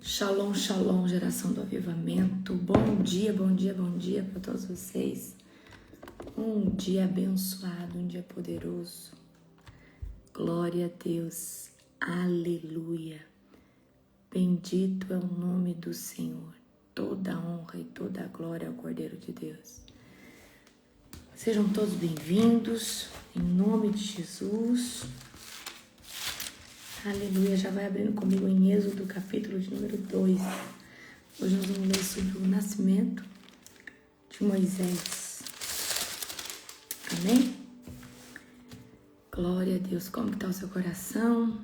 Shalom, shalom, geração do avivamento. Bom dia, bom dia, bom dia para todos vocês. Um dia abençoado, um dia poderoso. Glória a Deus, aleluia. Bendito é o nome do Senhor. Toda a honra e toda a glória ao Cordeiro de Deus. Sejam todos bem-vindos, em nome de Jesus. Aleluia, já vai abrindo comigo em Êxodo, capítulo de número 2. Hoje nós vamos ler sobre o nascimento de Moisés. Amém? Glória a Deus. Como está o seu coração?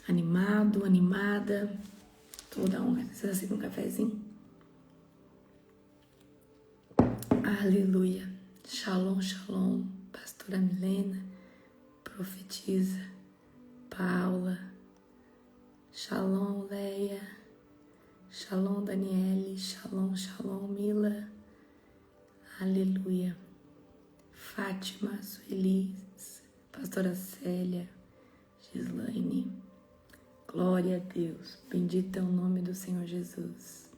Animado, animada? Toda a honra. Você aceita um cafezinho? Aleluia. Shalom, shalom. Pastora Milena, profetiza. Paula, Shalom Leia, Shalom Daniele, Shalom, Shalom Mila, aleluia. Fátima, Sueli, Pastora Célia, Gislaine, glória a Deus, bendito é o nome do Senhor Jesus.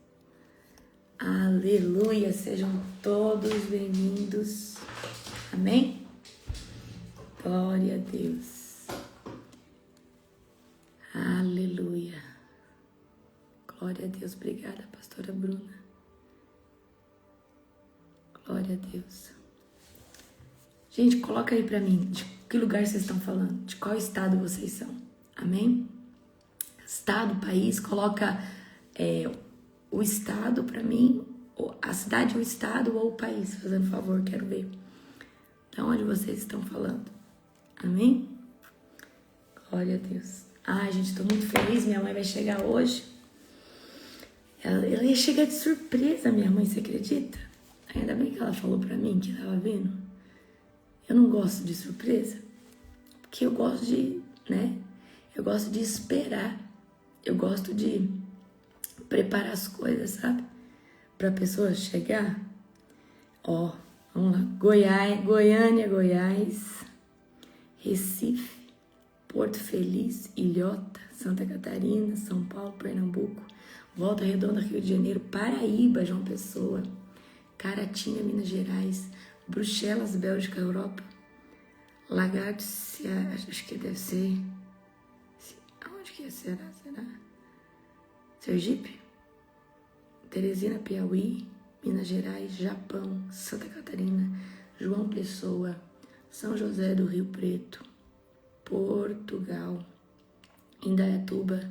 Aleluia, sejam todos bem-vindos, amém? Glória a Deus. Aleluia. Glória a Deus. Obrigada, pastora Bruna. Glória a Deus. Gente, coloca aí pra mim de que lugar vocês estão falando, de qual estado vocês são. Amém? Estado, país, coloca o estado pra mim, a cidade, o estado ou o país, fazendo favor, quero ver. De onde vocês estão falando. Amém? Glória a Deus. Ai, gente, tô muito feliz. Minha mãe vai chegar hoje. Ela ia chegar de surpresa, minha mãe, você acredita? Ainda bem que ela falou pra mim que tava vindo. Eu não gosto de surpresa, porque eu gosto de, Eu gosto de esperar. Eu gosto de preparar as coisas, sabe? Pra pessoa chegar. Ó, vamos lá. Goiânia, Goiás, Recife, Porto Feliz, Ilhota, Santa Catarina, São Paulo, Pernambuco, Volta Redonda, Rio de Janeiro, Paraíba, João Pessoa, Caratinga, Minas Gerais, Bruxelas, Bélgica, Europa, Lagarto, Ceará, acho que deve ser... Aonde que é Ceará? Será? Sergipe? Teresina, Piauí, Minas Gerais, Japão, Santa Catarina, João Pessoa, São José do Rio Preto, Portugal, Indaiatuba,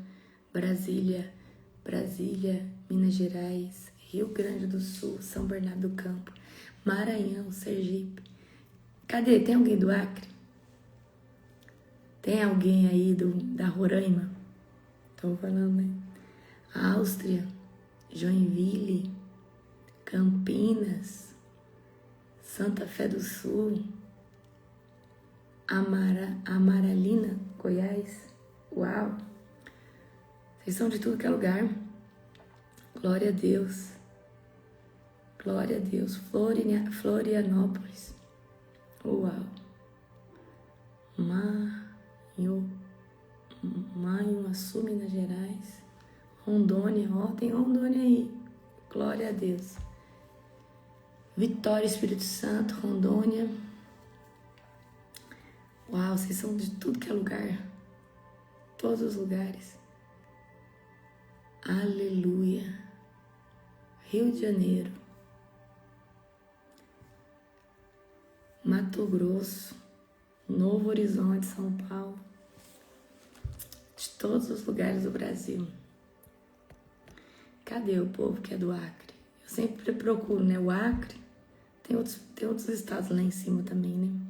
Brasília, Minas Gerais, Rio Grande do Sul, São Bernardo do Campo, Maranhão, Sergipe. Cadê? Tem alguém do Acre? Tem alguém aí da Roraima? Estão falando, né? Áustria, Joinville, Campinas, Santa Fé do Sul, Amaralina, Goiás. Uau! Vocês são de tudo que é lugar. Glória a Deus. Glória a Deus. Florianópolis. Uau! Manhuaçu, Minas Gerais. Rondônia. Ó, tem Rondônia aí. Glória a Deus. Vitória, Espírito Santo, Rondônia. Uau, vocês são de tudo que é lugar. Todos os lugares. Aleluia. Rio de Janeiro. Mato Grosso. Novo Horizonte, São Paulo. De todos os lugares do Brasil. Cadê o povo que é do Acre? Eu sempre procuro, né? O Acre. Tem outros estados lá em cima também, né?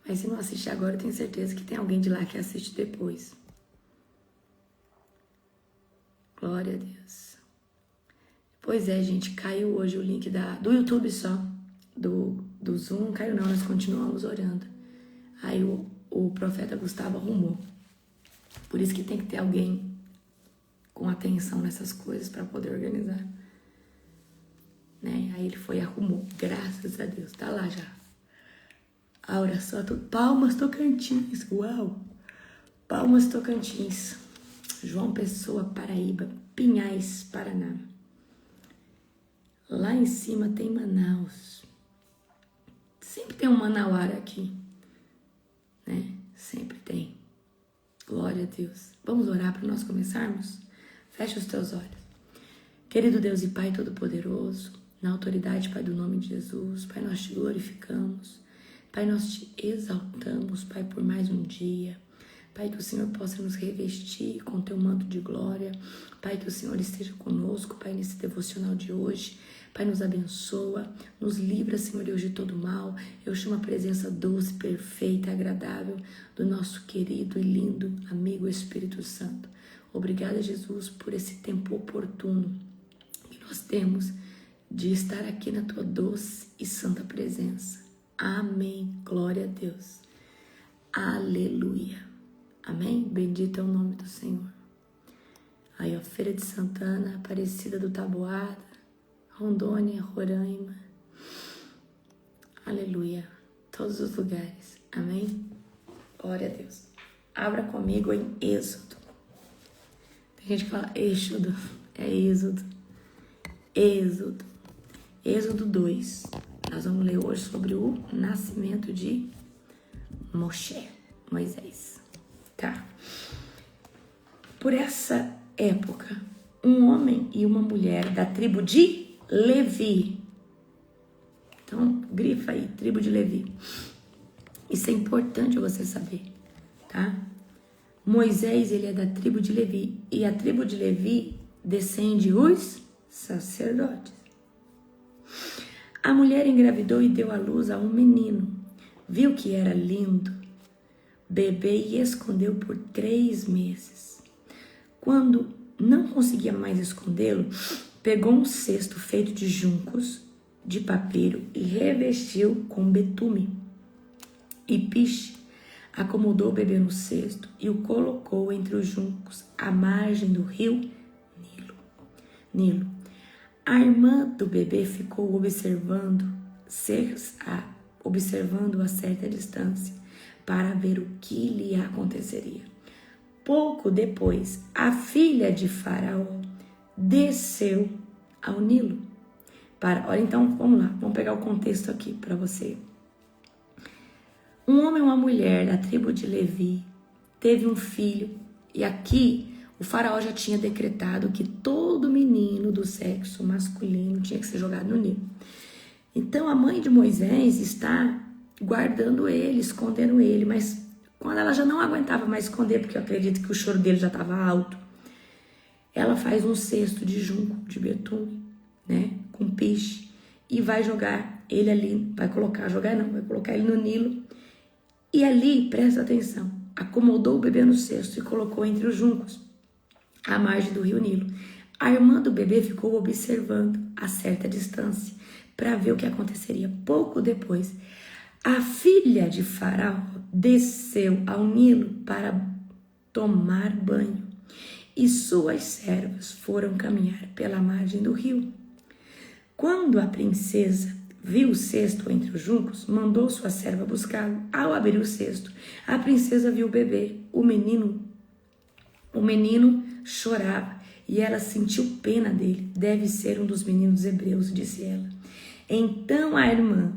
Mas se não assistir agora, eu tenho certeza que tem alguém de lá que assiste depois. Glória a Deus. Pois é, gente, caiu hoje o link do YouTube só. Do Zoom, caiu não, nós continuamos orando. Aí o profeta Gustavo arrumou. Por isso que tem que ter alguém com atenção nessas coisas para poder organizar. Né? Aí ele foi e arrumou. Graças a Deus. Tá lá já. A oração, palmas Tocantins, uau! Palmas Tocantins, João Pessoa, Paraíba, Pinhais, Paraná. Lá em cima tem Manaus. Sempre tem um manauara aqui, né? Sempre tem. Glória a Deus. Vamos orar para nós começarmos? Fecha os teus olhos. Querido Deus e Pai Todo-Poderoso, na autoridade, Pai, do nome de Jesus, Pai, nós te glorificamos. Pai, nós te exaltamos, Pai, por mais um dia. Pai, que o Senhor possa nos revestir com teu manto de glória. Pai, que o Senhor esteja conosco, Pai, nesse devocional de hoje. Pai, nos abençoa, nos livra, Senhor Deus, de todo mal. Eu chamo a presença doce, perfeita, agradável do nosso querido e lindo amigo Espírito Santo. Obrigada, Jesus, por esse tempo oportuno que nós temos de estar aqui na tua doce e santa presença. Amém. Glória a Deus. Aleluia. Amém? Bendito é o nome do Senhor. Aí, ó, Feira de Santana, Aparecida do Taboada, Rondônia, Roraima. Aleluia. Todos os lugares. Amém? Glória a Deus. Abra comigo em Êxodo. Tem gente que fala Êxodo. É Êxodo. Êxodo. Êxodo 2. Nós vamos ler hoje sobre o nascimento de Moisés. Tá? Por essa época, um homem e uma mulher da tribo de Levi. Então, grifa aí, tribo de Levi. Isso é importante você saber, tá? Moisés, ele é da tribo de Levi. E a tribo de Levi descende os sacerdotes. A mulher engravidou e deu à luz a um menino. Viu que era lindo, bebê, e escondeu por 3 meses. Quando não conseguia mais escondê-lo, pegou um cesto feito de juncos de papiro e revestiu com betume e piche. Acomodou o bebê no cesto e o colocou entre os juncos à margem do rio Nilo. A irmã do bebê ficou observando a certa distância para ver o que lhe aconteceria. Pouco depois, a filha de Faraó desceu ao Nilo. Olha, então, vamos lá, vamos pegar o contexto aqui para você. Um homem e uma mulher da tribo de Levi teve um filho, e aqui o Faraó já tinha decretado que todo menino do sexo masculino tinha que ser jogado no Nilo. Então a mãe de Moisés está guardando ele, escondendo ele, mas quando ela já não aguentava mais esconder, porque eu acredito que o choro dele já estava alto, ela faz um cesto de junco, de betume, né, com piche, e vai jogar ele ali, vai colocar ele no Nilo. E ali, presta atenção, acomodou o bebê no cesto e colocou entre os juncos, à margem do rio Nilo. A irmã do bebê ficou observando a certa distância para ver o que aconteceria. Pouco depois, a filha de Faraó desceu ao Nilo para tomar banho, e suas servas foram caminhar pela margem do rio. Quando a princesa viu o cesto entre os juncos, mandou sua serva buscá-lo. Ao abrir o cesto, a princesa viu o bebê. O menino chorava e ela sentiu pena dele. Deve ser um dos meninos hebreus, disse ela. Então a irmã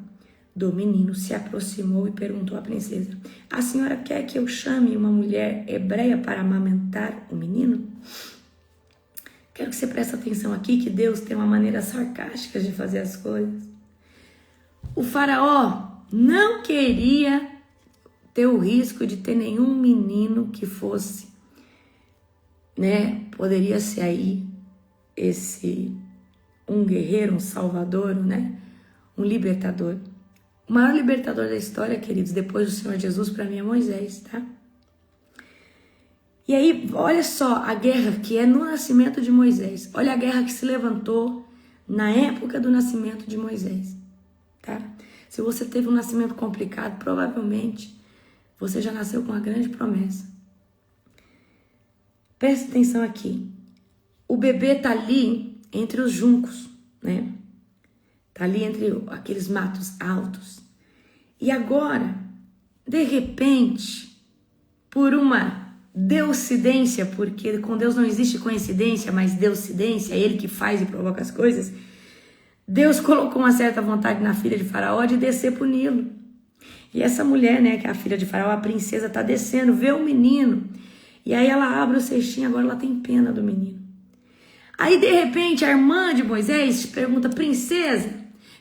do menino se aproximou e perguntou à princesa: a senhora quer que eu chame uma mulher hebreia para amamentar o menino? Quero que você preste atenção aqui, que Deus tem uma maneira sarcástica de fazer as coisas. O Faraó não queria ter o risco de ter nenhum menino que fosse, né? Poderia ser aí um guerreiro, um salvador, né? Um libertador. O maior libertador da história, queridos, depois do Senhor Jesus, para mim é Moisés, tá? E aí, olha só a guerra que é no nascimento de Moisés. Olha a guerra que se levantou na época do nascimento de Moisés, tá? Se você teve um nascimento complicado, provavelmente você já nasceu com uma grande promessa. Presta atenção aqui. O bebê tá ali entre os juncos, né? Tá ali entre aqueles matos altos. E agora, de repente, por uma Deucidência, porque com Deus não existe coincidência, mas deucidência, é Ele que faz e provoca as coisas. Deus colocou uma certa vontade na filha de Faraó de descer para o Nilo. E essa mulher, né, que é a filha de Faraó, a princesa, está descendo, vê o menino. E aí ela abre o cestinho, agora ela tem pena do menino. Aí, de repente, a irmã de Moisés pergunta: princesa,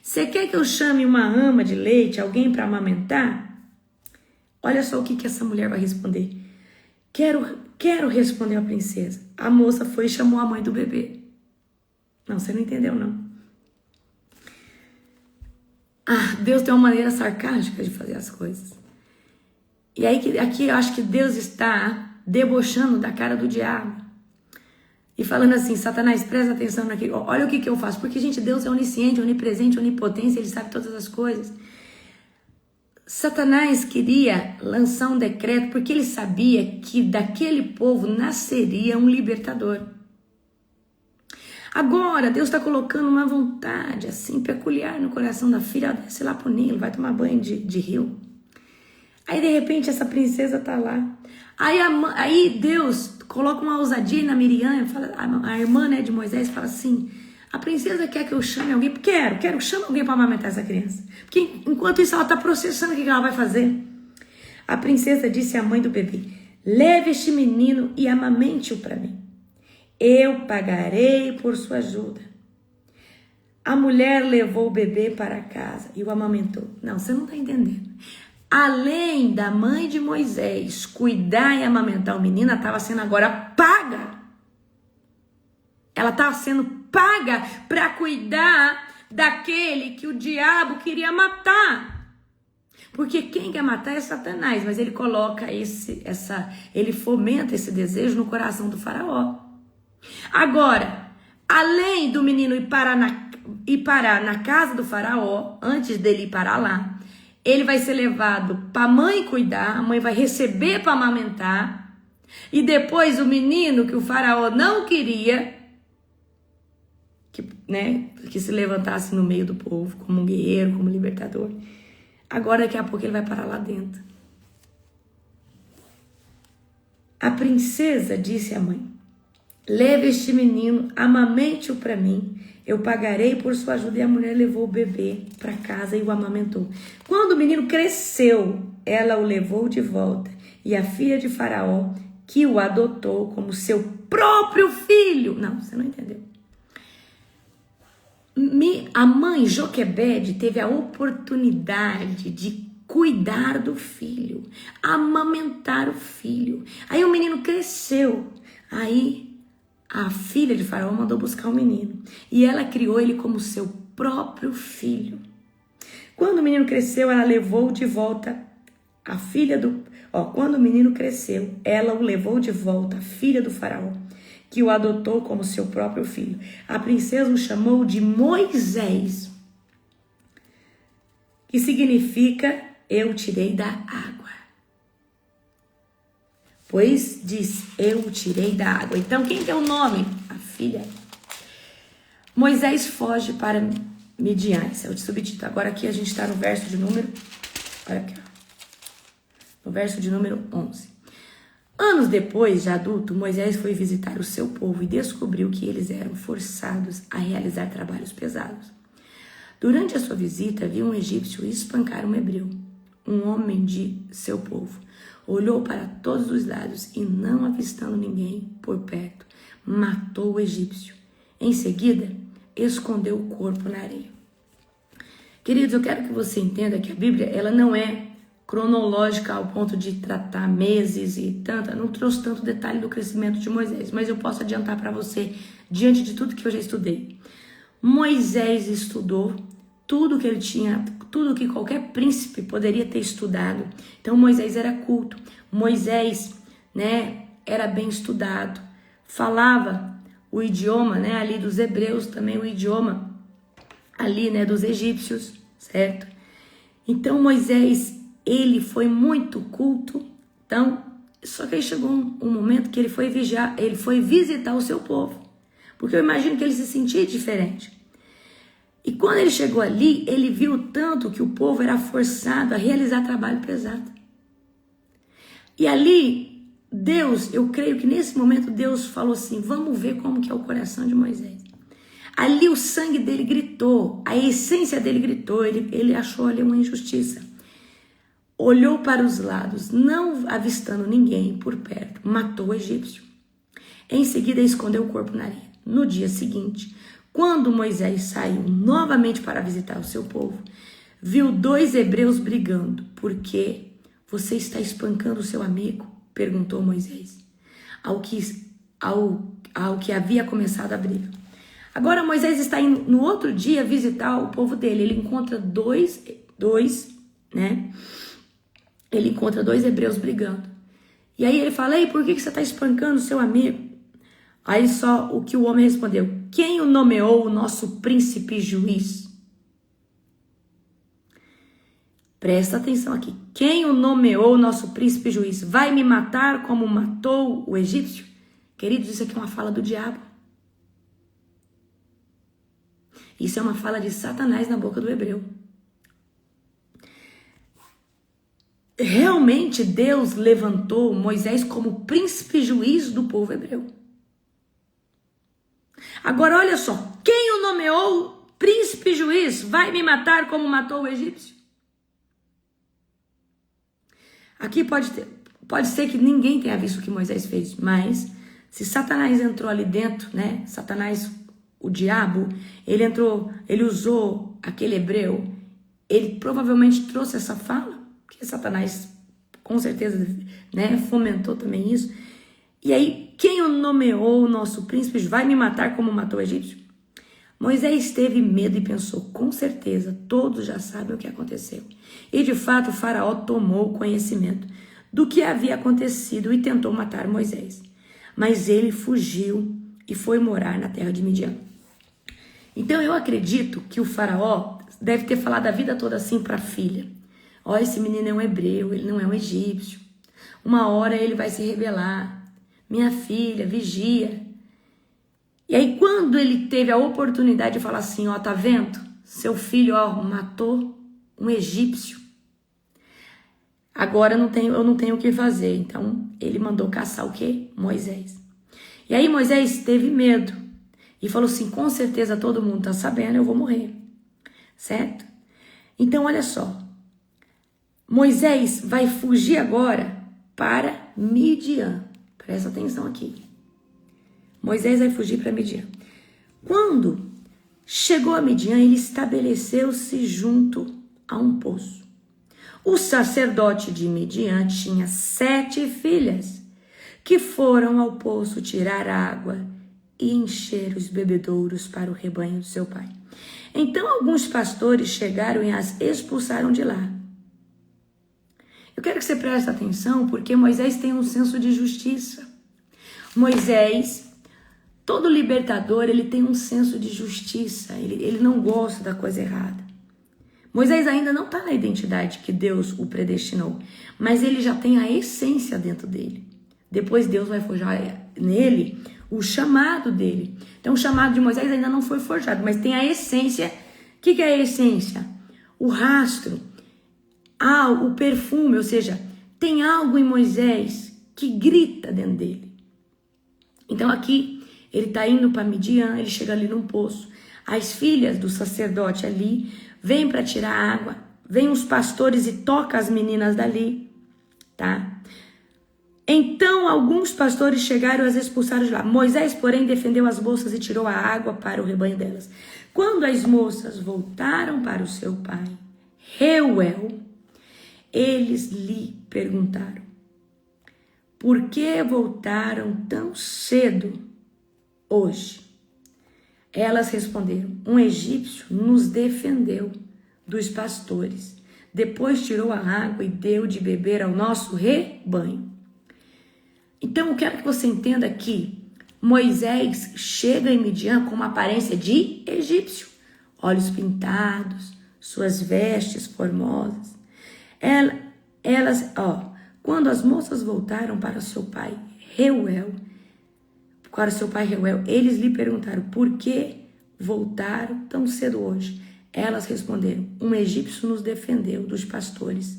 você quer que eu chame uma ama de leite, alguém para amamentar? Olha só o que essa mulher vai responder. Quero, responder a princesa. A moça foi e chamou a mãe do bebê. Não, você não entendeu, não. Deus tem uma maneira sarcástica de fazer as coisas. E aí, aqui eu acho que Deus está debochando da cara do diabo. E falando assim: Satanás, presta atenção naquilo. Olha o que eu faço. Porque, gente, Deus é onisciente, onipresente, onipotência. Ele sabe todas as coisas. Satanás queria lançar um decreto porque ele sabia que daquele povo nasceria um libertador. Agora, Deus está colocando uma vontade assim peculiar no coração da filha. Ela desce lá pro Nilo, vai tomar banho de rio. Aí, de repente, essa princesa tá lá. Aí Deus coloca uma ousadia na Miriam, a irmã, né, de Moisés, fala assim: a princesa quer que eu chame alguém? Quero, chama alguém para amamentar essa criança. Porque enquanto isso ela está processando o que ela vai fazer. A princesa disse à mãe do bebê: leve este menino e amamente-o para mim. Eu pagarei por sua ajuda. A mulher levou o bebê para casa e o amamentou. Não, você não está entendendo. Além da mãe de Moisés cuidar e amamentar o menino, ela estava sendo agora paga. Ela estava sendo paga para cuidar daquele que o diabo queria matar. Porque quem quer matar é Satanás, mas ele coloca ele fomenta esse desejo no coração do faraó. Agora, além do menino ir parar na casa do faraó, antes dele ir parar lá, ele vai ser levado para a mãe cuidar, a mãe vai receber para amamentar, e depois o menino que o faraó não queria, que se levantasse no meio do povo, como um guerreiro, como um libertador, agora daqui a pouco ele vai parar lá dentro. A princesa disse à mãe: leve este menino, amamente-o para mim, eu pagarei por sua ajuda. E a mulher levou o bebê para casa e o amamentou. Quando o menino cresceu, ela o levou de volta, e a filha de Faraó, que o adotou como seu próprio filho. Não, você não entendeu. A mãe Joquebede teve a oportunidade de cuidar do filho, amamentar o filho. Aí o menino cresceu. Aí a filha de Faraó mandou buscar o menino e ela criou ele como seu próprio filho. Quando o menino cresceu, ela levou de volta a filha do... Quando o menino cresceu, ela o levou de volta, a filha do Faraó, que o adotou como seu próprio filho. A princesa o chamou de Moisés, que significa eu tirei da água. Pois diz, eu o tirei da água. Então, quem tem o nome? A filha. Moisés foge para Midian. Esse é o subtítulo. Agora aqui a gente está no verso de número... Olha aqui, ó. No verso de número 11. Anos depois, já adulto, Moisés foi visitar o seu povo e descobriu que eles eram forçados a realizar trabalhos pesados. Durante a sua visita, viu um egípcio espancar um hebreu, um homem de seu povo. Olhou para todos os lados e, não avistando ninguém por perto, matou o egípcio. Em seguida, escondeu o corpo na areia. Queridos, eu quero que você entenda que a Bíblia ela não é cronológica ao ponto de tratar meses e tanto. Não trouxe tanto detalhe do crescimento de Moisés, mas eu posso adiantar para você, diante de tudo que eu já estudei. Moisés estudou tudo que ele tinha, tudo que qualquer príncipe poderia ter estudado. Então Moisés era culto, Moisés, era bem estudado, falava o idioma, ali dos hebreus, também o idioma ali, dos egípcios, certo? Então Moisés, ele foi muito culto. Então, só que aí chegou um momento que ele foi visitar o seu povo, porque eu imagino que ele se sentia diferente. E quando ele chegou ali, ele viu tanto que o povo era forçado a realizar trabalho pesado. E ali, Deus, eu creio que nesse momento Deus falou assim, vamos ver como que é o coração de Moisés. Ali o sangue dele gritou, a essência dele gritou, ele achou ali uma injustiça. Olhou para os lados, não avistando ninguém por perto, matou o egípcio. Em seguida escondeu o corpo na areia. No dia seguinte, quando Moisés saiu novamente para visitar o seu povo, viu 2 hebreus brigando. Por quê? Você está espancando o seu amigo? Perguntou Moisés, ao que havia começado a briga. Agora Moisés está indo no outro dia visitar o povo dele. Ele encontra dois, né? Ele encontra 2 hebreus brigando. E aí ele fala, ei, por que você está espancando o seu amigo? Aí só o que o homem respondeu, quem o nomeou o nosso príncipe juiz? Presta atenção aqui. Quem o nomeou o nosso príncipe juiz? Vai me matar como matou o egípcio? Queridos, isso aqui é uma fala do diabo. Isso é uma fala de Satanás na boca do hebreu. Realmente Deus levantou Moisés como príncipe juiz do povo hebreu. Agora olha só, quem o nomeou príncipe juiz? Vai me matar como matou o egípcio? Aqui pode ser que ninguém tenha visto o que Moisés fez, mas se Satanás entrou ali dentro, né? Satanás, o diabo, ele usou aquele hebreu, ele provavelmente trouxe essa fala, porque Satanás com certeza, né, fomentou também isso. E aí, quem o nomeou o nosso príncipe vai me matar como matou o egípcio? Moisés teve medo e pensou, com certeza, todos já sabem o que aconteceu. E de fato, o faraó tomou conhecimento do que havia acontecido e tentou matar Moisés. Mas ele fugiu e foi morar na terra de Midian. Então eu acredito que o faraó deve ter falado a vida toda assim para a filha. Ó, esse menino é um hebreu, ele não é um egípcio. Uma hora ele vai se rebelar. Minha filha, vigia. E aí quando ele teve a oportunidade de falar assim, ó, tá vendo? Seu filho, ó, matou um egípcio. Agora eu não tenho o que fazer. Então ele mandou caçar o quê? Moisés. E aí Moisés teve medo. E falou assim, com certeza todo mundo tá sabendo, eu vou morrer. Certo? Então olha só. Moisés vai fugir agora para Midian. Presta atenção aqui. Moisés vai fugir para Midian. Quando chegou a Midian, ele estabeleceu-se junto a um poço. O sacerdote de Midian tinha 7 filhas que foram ao poço tirar água e encher os bebedouros para o rebanho do seu pai. Então alguns pastores chegaram e as expulsaram de lá. Eu quero que você preste atenção porque Moisés tem um senso de justiça. Moisés, todo libertador, ele tem um senso de justiça, ele não gosta da coisa errada. Moisés ainda não está na identidade que Deus o predestinou, mas ele já tem a essência dentro dele. Depois Deus vai forjar nele o chamado dele. Então o chamado de Moisés ainda não foi forjado, mas tem a essência. O que é a essência? O rastro, o perfume, ou seja, tem algo em Moisés que grita dentro dele. Então aqui, ele está indo para Midian, ele chega ali num poço. As filhas do sacerdote ali vêm para tirar água. Vêm os pastores e tocam as meninas dali, tá? Então alguns pastores chegaram e as expulsaram de lá. Moisés, porém, defendeu as moças e tirou a água para o rebanho delas. Quando as moças voltaram para o seu pai, Reuel, eles lhe perguntaram, por que voltaram tão cedo hoje? Elas responderam, um egípcio nos defendeu dos pastores. Depois tirou a água e deu de beber ao nosso rebanho. Então eu quero que você entenda que Moisés chega em Midian com uma aparência de egípcio. Olhos pintados, suas vestes formosas. Quando as moças voltaram para seu pai Reuel, eles lhe perguntaram, por que voltaram tão cedo hoje? Elas responderam, um egípcio nos defendeu dos pastores.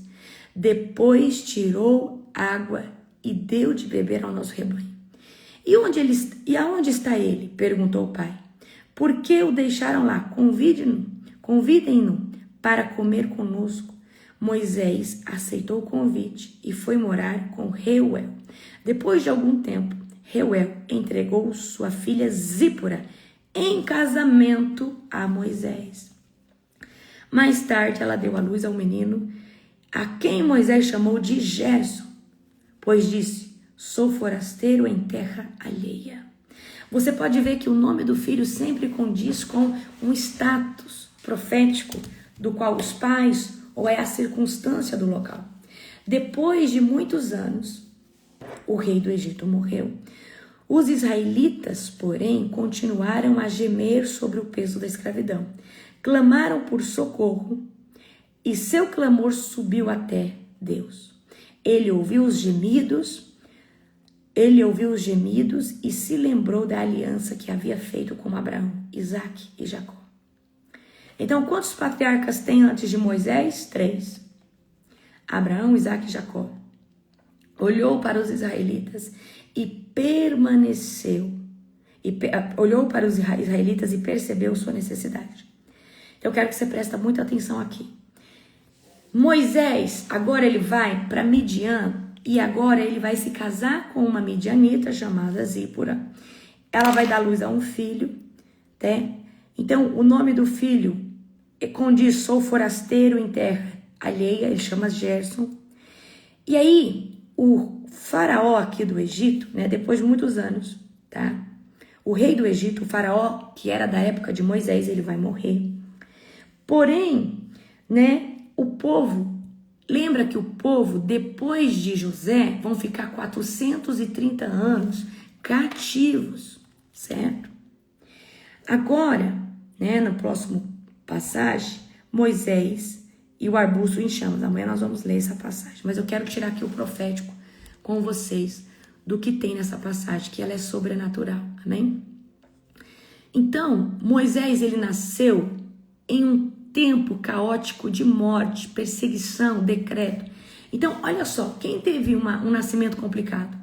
Depois tirou água e deu de beber ao nosso rebanho. E aonde está ele? Perguntou o pai. Por que o deixaram lá? Convidem-no para comer conosco. Moisés aceitou o convite e foi morar com Reuel. Depois de algum tempo, Reuel entregou sua filha Zípora em casamento a Moisés. Mais tarde, ela deu à luz ao menino, a quem Moisés chamou de Gerson, pois disse: sou forasteiro em terra alheia. Você pode ver que o nome do filho sempre condiz com um status profético do qual os pais ou é a circunstância do local. Depois de muitos anos, o rei do Egito morreu. Os israelitas, porém, continuaram a gemer sobre o peso da escravidão. Clamaram por socorro e seu clamor subiu até Deus. Ele ouviu os gemidos e se lembrou da aliança que havia feito com Abraão, Isaque e Jacó. Então, quantos patriarcas tem antes de Moisés? 3. Abraão, Isaque e Jacó. Olhou para os israelitas e permaneceu. Olhou para os israelitas e percebeu sua necessidade. Eu quero que você preste muita atenção aqui. Moisés, agora ele vai para Midian e agora ele vai se casar com uma midianita chamada Zípora. Ela vai dar luz a um filho, né? Então, o nome do filho condiz: sou forasteiro em terra alheia, ele chama Gerson. E aí, o faraó aqui do Egito, né, depois de muitos anos, tá? O rei do Egito, o faraó, que era da época de Moisés, ele vai morrer. Porém, né, o povo, lembra que o povo, depois de José, vão ficar 430 anos cativos, certo? Agora, né, no próximo passagem, Moisés e o arbusto em chamas. Amanhã nós vamos ler essa passagem, mas eu quero tirar aqui o profético com vocês do que tem nessa passagem, que ela é sobrenatural, amém? Então, Moisés, ele nasceu em um tempo caótico de morte, perseguição, decreto. Então, olha só, quem teve um nascimento complicado?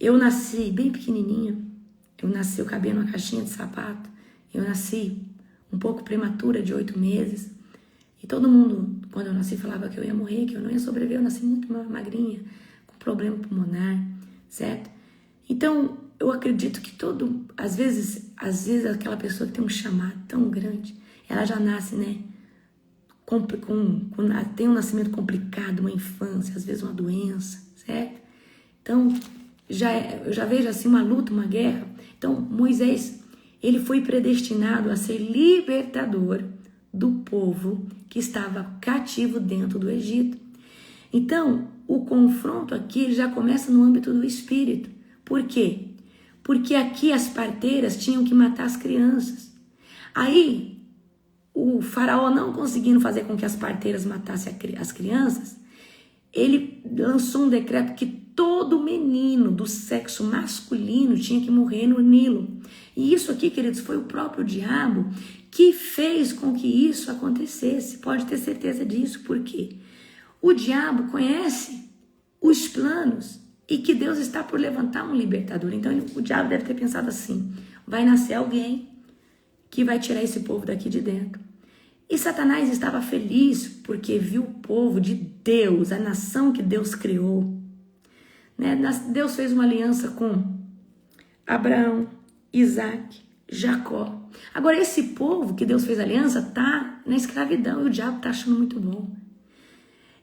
Eu nasci bem pequenininha, eu cabia numa caixinha de sapato, eu nasci um pouco prematura, de 8 meses, e todo mundo, quando eu nasci, falava que eu ia morrer, que eu não ia sobreviver. Eu nasci muito magrinha, com problema pulmonar, certo? Então, eu acredito que às vezes aquela pessoa que tem um chamado tão grande, ela já nasce, né, tem um nascimento complicado, uma infância, às vezes uma doença, certo? Então, eu já vejo assim uma luta, uma guerra. Então, Moisés, ele foi predestinado a ser libertador do povo que estava cativo dentro do Egito. Então, o confronto aqui já começa no âmbito do espírito. Por quê? Porque aqui as parteiras tinham que matar as crianças. Aí, o faraó, não conseguindo fazer com que as parteiras matassem as crianças, ele lançou um decreto que todo menino do sexo masculino tinha que morrer no Nilo. E isso aqui, queridos, foi o próprio diabo que fez com que isso acontecesse. Pode ter certeza disso. Por quê? O diabo conhece os planos e que Deus está por levantar um libertador. Então, o diabo deve ter pensado assim: vai nascer alguém que vai tirar esse povo daqui de dentro. E Satanás estava feliz porque viu o povo de Deus, a nação que Deus criou. Né? Deus fez uma aliança com Abraão, Isaque, Jacó. Agora, esse povo que Deus fez aliança está na escravidão e o diabo está achando muito bom.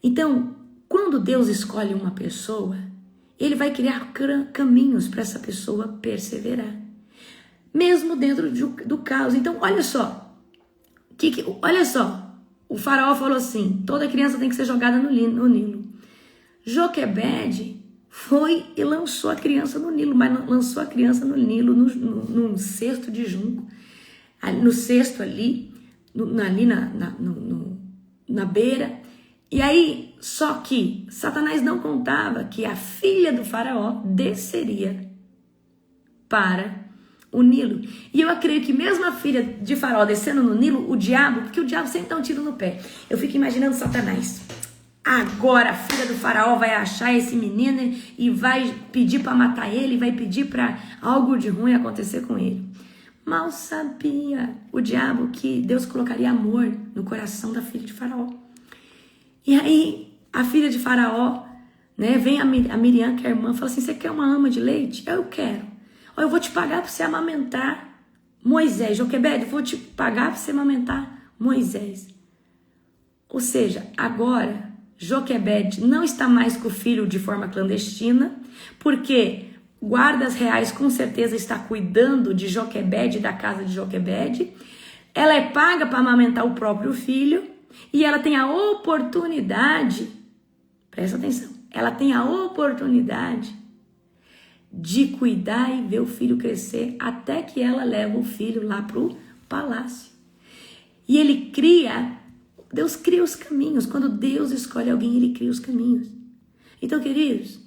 Então, quando Deus escolhe uma pessoa, ele vai criar caminhos para essa pessoa perseverar, mesmo dentro do caos. Então, olha só. Olha só, o faraó falou assim: toda criança tem que ser jogada no Nilo. Joquebede foi e lançou a criança no Nilo, mas lançou a criança no Nilo num cesto de junco, no cesto ali na beira. E aí, só que Satanás não contava que a filha do faraó desceria para o Nilo. E eu acredito que mesmo a filha de faraó descendo no Nilo, o diabo, porque o diabo sempre dá um tiro no pé. Eu fico imaginando Satanás. Agora a filha do faraó vai achar esse menino e vai pedir para matar ele, vai pedir para algo de ruim acontecer com ele. Mal sabia o diabo que Deus colocaria amor no coração da filha de faraó. E aí a filha de faraó, né, vem a Miriam, que é a irmã, fala assim, você quer uma ama de leite? Eu quero. Eu vou te pagar para você amamentar Moisés. Joquebede, eu vou te pagar para você amamentar Moisés. Ou seja, agora Joquebede não está mais com o filho de forma clandestina, porque guardas reais com certeza está cuidando de Joquebede, da casa de Joquebede. Ela é paga para amamentar o próprio filho e ela tem a oportunidade, presta atenção, ela tem a oportunidade de cuidar e ver o filho crescer até que ela leva o filho lá para o palácio. E Deus cria os caminhos. Quando Deus escolhe alguém, Ele cria os caminhos. Então, queridos,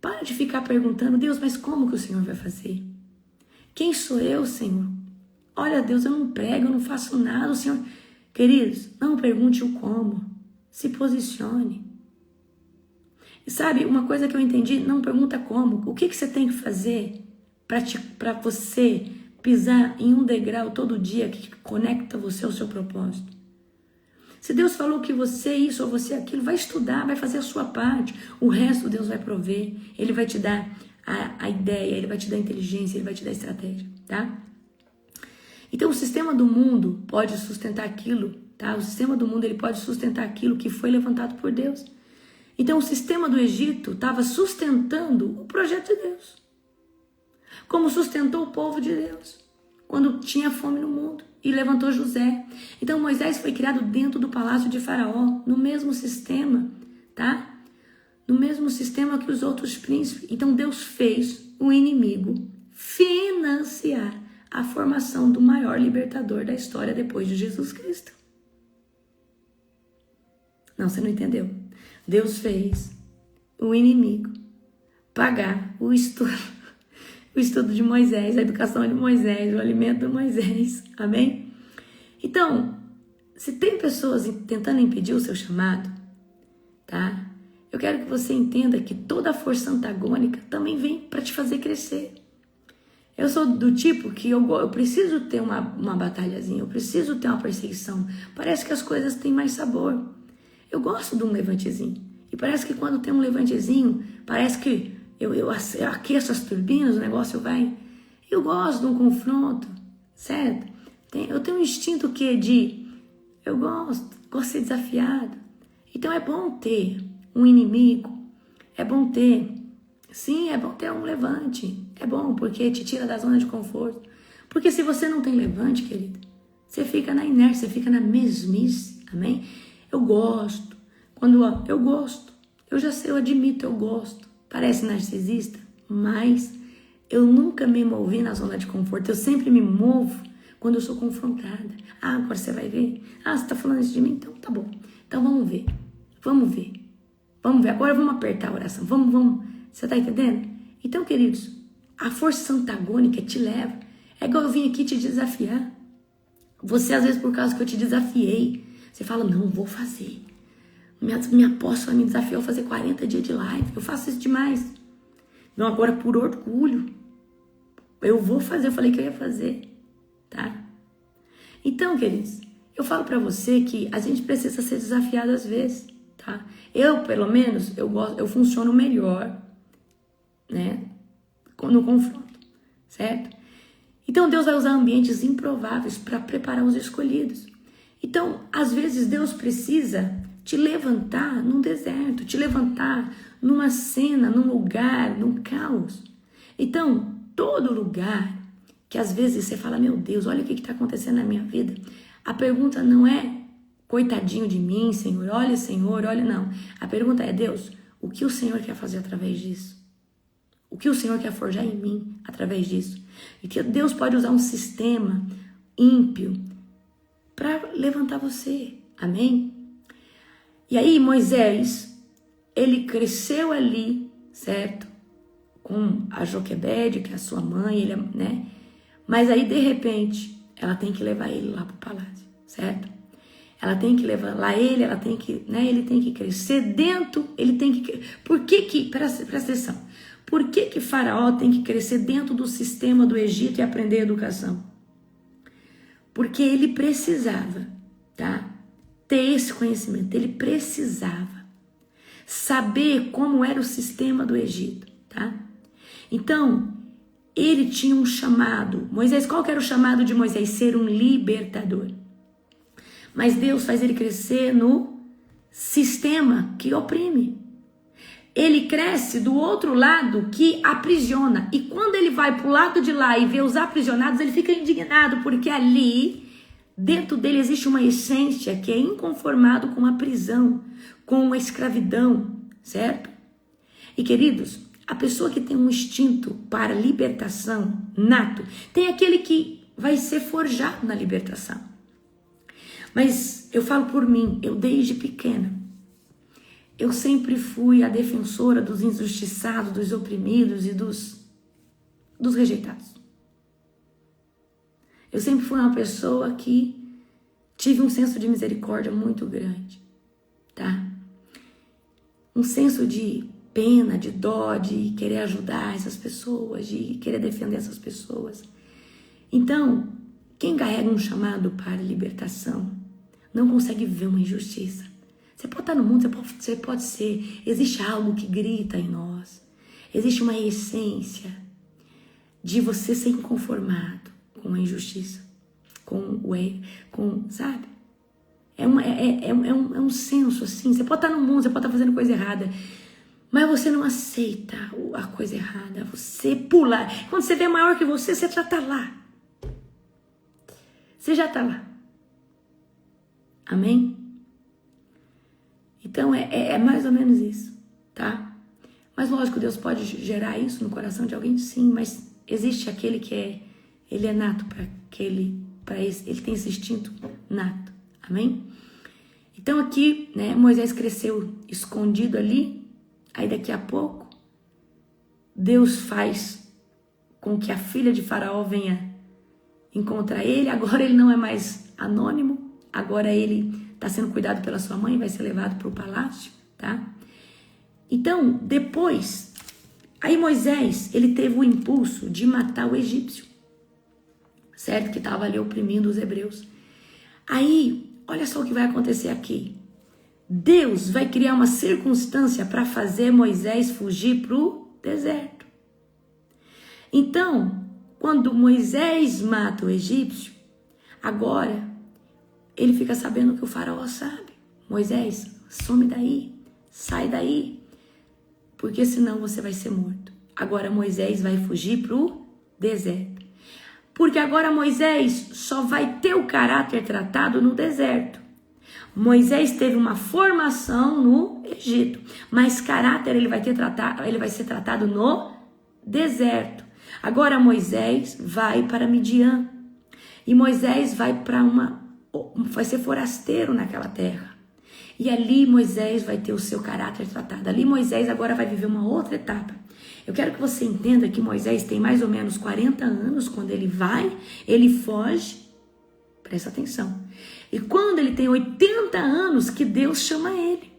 para de ficar perguntando, Deus, mas como que o Senhor vai fazer? Quem sou eu, Senhor? Olha, Deus, eu não prego, eu não faço nada, o Senhor... Queridos, não pergunte o como, se posicione. E sabe, uma coisa que eu entendi, não pergunta como. O que você tem que fazer para você pisar em um degrau todo dia que conecta você ao seu propósito? Se Deus falou que você é isso ou você é aquilo, vai estudar, vai fazer a sua parte. O resto Deus vai prover. Ele vai te dar a ideia, Ele vai te dar a inteligência, Ele vai te dar a estratégia, tá? Então o sistema do mundo pode sustentar aquilo, tá? O sistema do mundo ele pode sustentar aquilo que foi levantado por Deus. Então o sistema do Egito estava sustentando o projeto de Deus. Como sustentou o povo de Deus quando tinha fome no mundo e levantou José. Então Moisés foi criado dentro do palácio de Faraó, no mesmo sistema, tá? No mesmo sistema que os outros príncipes. Então Deus fez o inimigo financiar a formação do maior libertador da história depois de Jesus Cristo. Não, você não entendeu. Deus fez o inimigo pagar o estudo de Moisés, a educação de Moisés, o alimento de Moisés. Amém? Então, se tem pessoas tentando impedir o seu chamado, tá? Eu quero que você entenda que toda a força antagônica também vem para te fazer crescer. Eu sou do tipo que eu preciso ter uma batalhazinha, eu preciso ter uma perseguição. Parece que as coisas têm mais sabor. Eu gosto de um levantezinho. E parece que quando tem um levantezinho, parece que eu aqueço as turbinas, o negócio vai. Eu gosto de um confronto, certo? Eu tenho um instinto eu gosto de ser desafiado. Então é bom ter um inimigo, é bom ter um levante. É bom, porque te tira da zona de conforto. Porque se você não tem levante, querido, você fica na inércia, você fica na mesmice, amém? Eu gosto. Eu admito, eu gosto. Parece narcisista, mas eu nunca me movi na zona de conforto. Eu sempre me movo quando eu sou confrontada. Ah, agora você vai ver. Ah, você tá falando isso de mim? Então tá bom. Então vamos ver. Agora vamos apertar a oração. Vamos. Você tá entendendo? Então, queridos, a força antagônica te leva. É igual eu vim aqui te desafiar. Você, às vezes, por causa que eu te desafiei, você fala, não, vou fazer. Minha apóstola me desafiou a fazer 40 dias de live. Eu faço isso demais. Não, agora por orgulho. Eu vou fazer, eu falei que eu ia fazer. Tá? Então, queridos, eu falo pra você que a gente precisa ser desafiado às vezes. Tá? Eu, pelo menos, eu funciono melhor, né? No confronto, certo? Então Deus vai usar ambientes improváveis para preparar os escolhidos. Então, às vezes Deus precisa te levantar num deserto, te levantar numa cena, num lugar, num caos. Então, todo lugar que às vezes você fala, meu Deus, olha o que está acontecendo na minha vida. A pergunta não é, coitadinho de mim, Senhor, olha, não. A pergunta é, Deus, o que o Senhor quer fazer através disso? O que o Senhor quer forjar em mim através disso? E que Deus pode usar um sistema ímpio para levantar você. Amém? E aí Moisés, ele cresceu ali, certo? Com a Joquebede, que é a sua mãe, Mas aí, de repente, ela tem que levar ele lá pro palácio, certo? ela tem que levar ele, ela tem que, né, ele tem que crescer dentro, ele tem que... Presta atenção, por que Faraó tem que crescer dentro do sistema do Egito e aprender educação? Porque ele precisava, tá? Ter esse conhecimento, ele precisava saber como era o sistema do Egito, tá? Então, ele tinha um chamado. Moisés, qual que era o chamado de Moisés? Ser um libertador. Mas Deus faz ele crescer no sistema que oprime. Ele cresce do outro lado que aprisiona. E quando ele vai para o lado de lá e vê os aprisionados, ele fica indignado, porque ali, dentro dele, existe uma essência que é inconformado com a prisão, com a escravidão, certo? E queridos, a pessoa que tem um instinto para libertação nato, tem aquele que vai ser forjado na libertação. Mas eu falo por mim, eu desde pequena, eu sempre fui a defensora dos injustiçados, dos oprimidos e dos rejeitados. Eu sempre fui uma pessoa que tive um senso de misericórdia muito grande, tá? Um senso de pena, de dó, de querer ajudar essas pessoas, de querer defender essas pessoas. Então, quem carrega um chamado para libertação não consegue viver uma injustiça. Você pode estar no mundo, você pode ser. Existe algo que grita em nós. Existe uma essência de você ser inconformado com a injustiça, sabe? É um senso assim. Você pode estar no mundo, você pode estar fazendo coisa errada, mas você não aceita a coisa errada. Você pula. Quando você vê maior que você já está lá. Você já está lá. Amém? Então é mais ou menos isso, tá? Mas lógico, Deus pode gerar isso no coração de alguém, sim, mas existe aquele que ele é nato ele tem esse instinto nato, amém? Então aqui, né, Moisés cresceu escondido ali, aí daqui a pouco, Deus faz com que a filha de Faraó venha encontrar ele, agora ele não é mais anônimo, agora ele está sendo cuidado pela sua mãe, vai ser levado para o palácio, tá? Então, depois, aí Moisés, ele teve o impulso de matar o egípcio, certo? Que estava ali oprimindo os hebreus. Aí, olha só o que vai acontecer aqui. Deus vai criar uma circunstância para fazer Moisés fugir para o deserto. Então, quando Moisés mata o egípcio, agora ele fica sabendo que o faraó sabe. Moisés, some daí, sai daí, porque senão você vai ser morto. Agora Moisés vai fugir para o deserto. Porque agora Moisés só vai ter o caráter tratado no deserto. Moisés teve uma formação no Egito, mas caráter ele vai ser tratado no deserto. Agora Moisés vai para Midian. E Moisés vai ser forasteiro naquela terra. E ali Moisés vai ter o seu caráter tratado. Ali Moisés agora vai viver uma outra etapa. Eu quero que você entenda que Moisés tem mais ou menos 40 anos quando ele foge. Presta atenção. E quando ele tem 80 anos que Deus chama ele.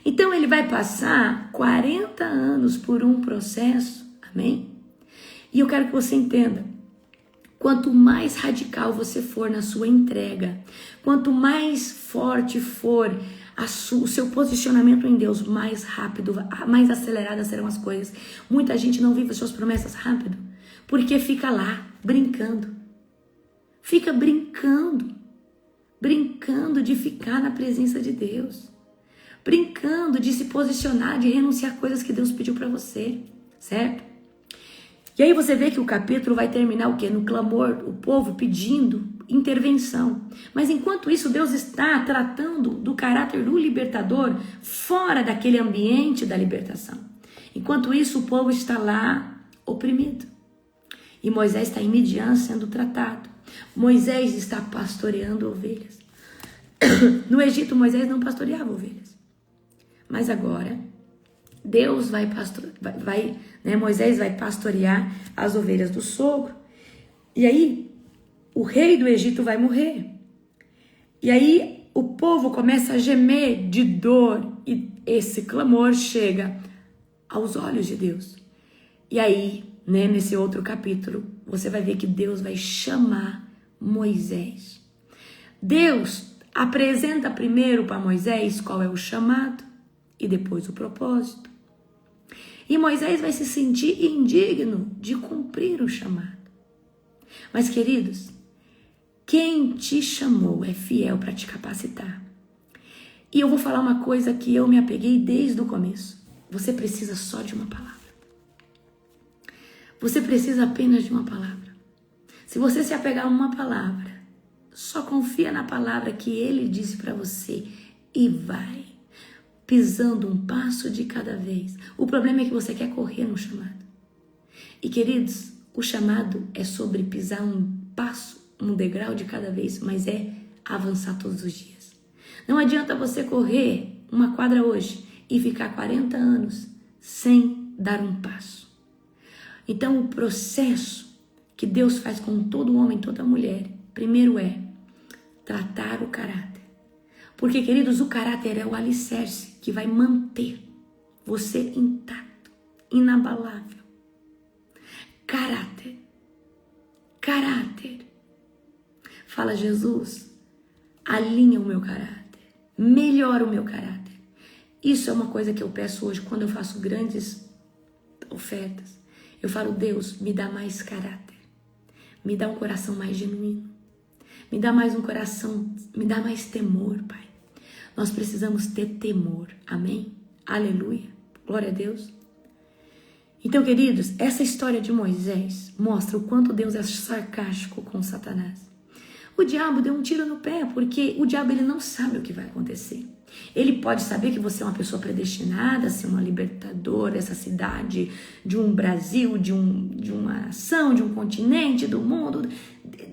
Então ele vai passar 40 anos por um processo. Amém? E eu quero que você entenda. Quanto mais radical você for na sua entrega, quanto mais forte for o seu posicionamento em Deus, mais rápido, mais aceleradas serão as coisas. Muita gente não vive as suas promessas rápido, porque fica lá, brincando. Fica brincando de ficar na presença de Deus. Brincando de se posicionar, de renunciar a coisas que Deus pediu para você, certo? E aí você vê que o capítulo vai terminar o quê? No clamor, o povo pedindo intervenção. Mas enquanto isso, Deus está tratando do caráter do libertador fora daquele ambiente da libertação. Enquanto isso, o povo está lá oprimido. E Moisés está em Midian sendo tratado. Moisés está pastoreando ovelhas. No Egito, Moisés não pastoreava ovelhas. Mas agora, Deus Moisés vai pastorear as ovelhas do sogro. E aí, o rei do Egito vai morrer. E aí o povo começa a gemer de dor e esse clamor chega aos olhos de Deus. E aí, né, nesse outro capítulo, você vai ver que Deus vai chamar Moisés. Deus apresenta primeiro para Moisés qual é o chamado e depois o propósito. E Moisés vai se sentir indigno de cumprir o chamado. Mas, queridos, quem te chamou é fiel para te capacitar. E eu vou falar uma coisa que eu me apeguei desde o começo. Você precisa só de uma palavra. Você precisa apenas de uma palavra. Se você se apegar a uma palavra, só confia na palavra que ele disse para você e vai, pisando um passo de cada vez. O problema é que você quer correr no chamado. E, queridos, o chamado é sobre pisar um passo, um degrau de cada vez, mas é avançar todos os dias. Não adianta você correr uma quadra hoje e ficar 40 anos sem dar um passo. Então, o processo que Deus faz com todo homem, toda mulher, primeiro é tratar o caráter. Porque, queridos, o caráter é o alicerce que vai manter você intacto, inabalável. Caráter. Caráter. Fala, Jesus, alinha o meu caráter, melhora o meu caráter. Isso é uma coisa que eu peço hoje quando eu faço grandes ofertas. Eu falo, Deus, me dá mais caráter, me dá um coração mais genuíno, me dá mais um coração, me dá mais temor, Pai. Nós precisamos ter temor, amém? Aleluia, glória a Deus. Então, queridos, essa história de Moisés mostra o quanto Deus é sarcástico com Satanás. O diabo deu um tiro no pé, porque o diabo ele não sabe o que vai acontecer. Ele pode saber que você é uma pessoa predestinada a ser uma libertadora dessa cidade, de um Brasil, de uma nação, de um continente, do mundo.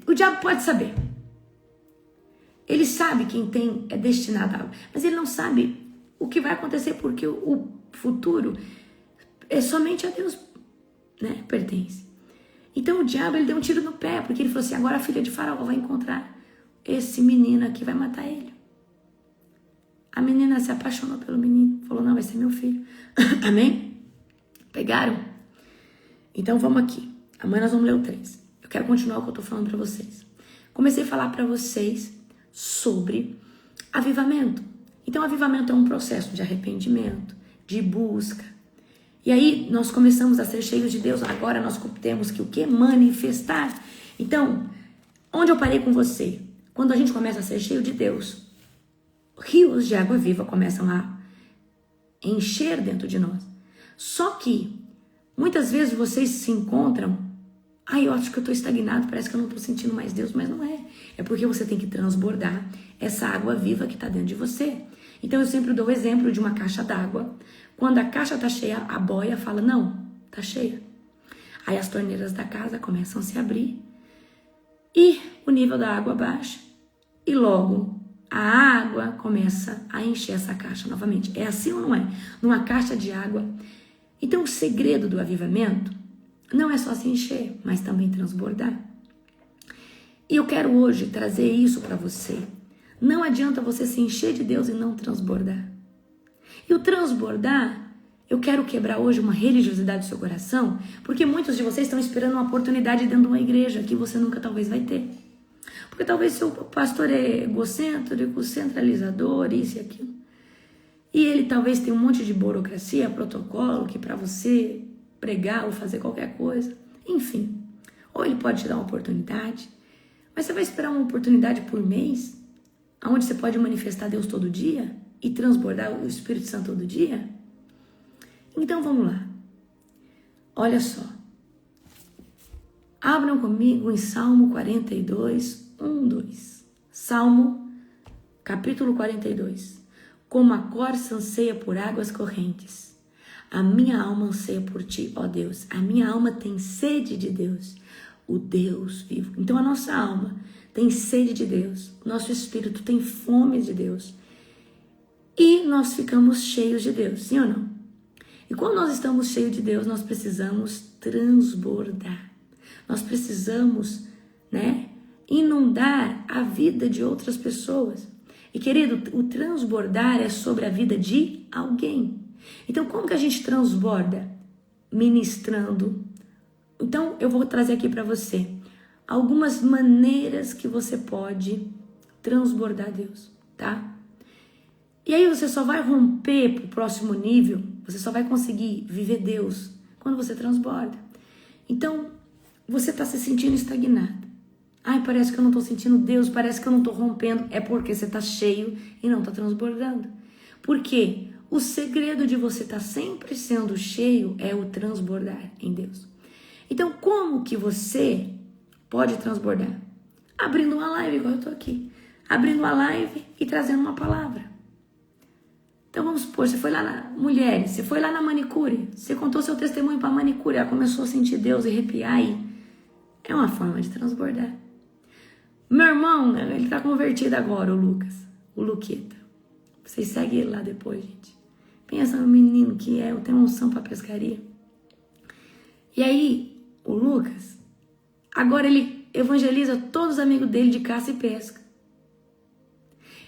O diabo pode saber. Ele sabe quem é destinado a algo, mas ele não sabe o que vai acontecer, porque o futuro é somente a Deus, né, pertence. Então o diabo ele deu um tiro no pé, porque ele falou assim, agora a filha de Faraó vai encontrar esse menino aqui, vai matar ele. A menina se apaixonou pelo menino, falou, não, vai ser meu filho. Amém? Pegaram? Então vamos aqui. Amanhã nós vamos ler o 3. Eu quero continuar o que eu estou falando para vocês. Comecei a falar para vocês sobre avivamento. Então avivamento é um processo de arrependimento, de busca. E aí nós começamos a ser cheios de Deus. Agora nós temos que o quê? Manifestar. Então, onde eu parei com você? Quando a gente começa a ser cheio de Deus, rios de água viva começam a encher dentro de nós. Só que, muitas vezes vocês se encontram, eu acho que eu estou estagnado, parece que eu não estou sentindo mais Deus, mas não é. É porque você tem que transbordar essa água viva que está dentro de você. Então eu sempre dou o exemplo de uma caixa d'água. Quando a caixa está cheia, a boia fala, não, está cheia. Aí as torneiras da casa começam a se abrir e o nível da água baixa e logo a água começa a encher essa caixa novamente. É assim ou não é? Numa caixa de água. Então o segredo do avivamento não é só se encher, mas também transbordar. E eu quero hoje trazer isso para você. Não adianta você se encher de Deus e não transbordar. E o transbordar, eu quero quebrar hoje uma religiosidade do seu coração, porque muitos de vocês estão esperando uma oportunidade dentro de uma igreja que você nunca talvez vai ter. Porque talvez seu pastor é egocêntrico, centralizador, isso e aquilo. E ele talvez tenha um monte de burocracia, protocolo, que para você pregar ou fazer qualquer coisa. Enfim, ou ele pode te dar uma oportunidade, mas você vai esperar uma oportunidade por mês, onde você pode manifestar Deus todo dia e transbordar o Espírito Santo todo dia? Então vamos lá. Olha só. Abram comigo em Salmo 42, 1, 2. Salmo, capítulo 42. Como a corça anseia por águas correntes, a minha alma anseia por ti, ó Deus. A minha alma tem sede de Deus, o Deus vivo. Então a nossa alma tem sede de Deus, nosso espírito tem fome de Deus. E nós ficamos cheios de Deus, sim ou não? E quando nós estamos cheios de Deus, nós precisamos transbordar. Nós precisamos, inundar a vida de outras pessoas. E querido, o transbordar é sobre a vida de alguém. Então, como que a gente transborda? Ministrando. Então, eu vou trazer aqui para você algumas maneiras que você pode transbordar Deus, tá? E aí você só vai romper pro próximo nível, você só vai conseguir viver Deus quando você transborda. Então, você está se sentindo estagnado. Ai, parece que eu não estou sentindo Deus, parece que eu não estou rompendo. É porque você está cheio e não está transbordando. Por quê? O segredo de você estar sempre sendo cheio é o transbordar em Deus. Então, como que você pode transbordar? Abrindo uma live, igual eu estou aqui. Abrindo uma live e trazendo uma palavra. Então, vamos supor, você foi lá na... Mulheres, você foi lá na manicure. Você contou seu testemunho para a manicure. Ela começou a sentir Deus e arrepiar aí. É uma forma de transbordar. Meu irmão, ele está convertido agora, o Lucas. O Luqueta. Vocês seguem ele lá depois, gente. Pensa no menino que tem uma unção para pescaria. E aí, o Lucas, agora ele evangeliza todos os amigos dele de caça e pesca.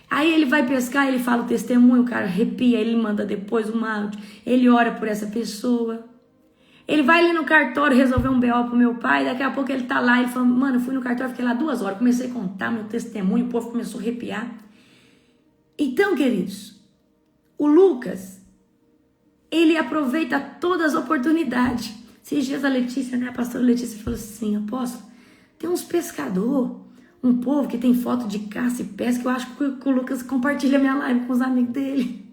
Aí ele vai pescar, ele fala o testemunho, o cara arrepia, ele manda depois um áudio, ele ora por essa pessoa. Ele vai ali no cartório resolver um BO pro meu pai, daqui a pouco ele tá lá, ele fala, mano, eu fui no cartório, fiquei lá 2 horas, comecei a contar meu testemunho, o povo começou a arrepiar. Então, queridos, o Lucas, ele aproveita todas as oportunidades. Esses dias a Letícia, né, a pastora Letícia falou assim, apóstolo, tem uns pescador, um povo que tem foto de caça e pesca, eu acho que o Lucas compartilha minha live com os amigos dele.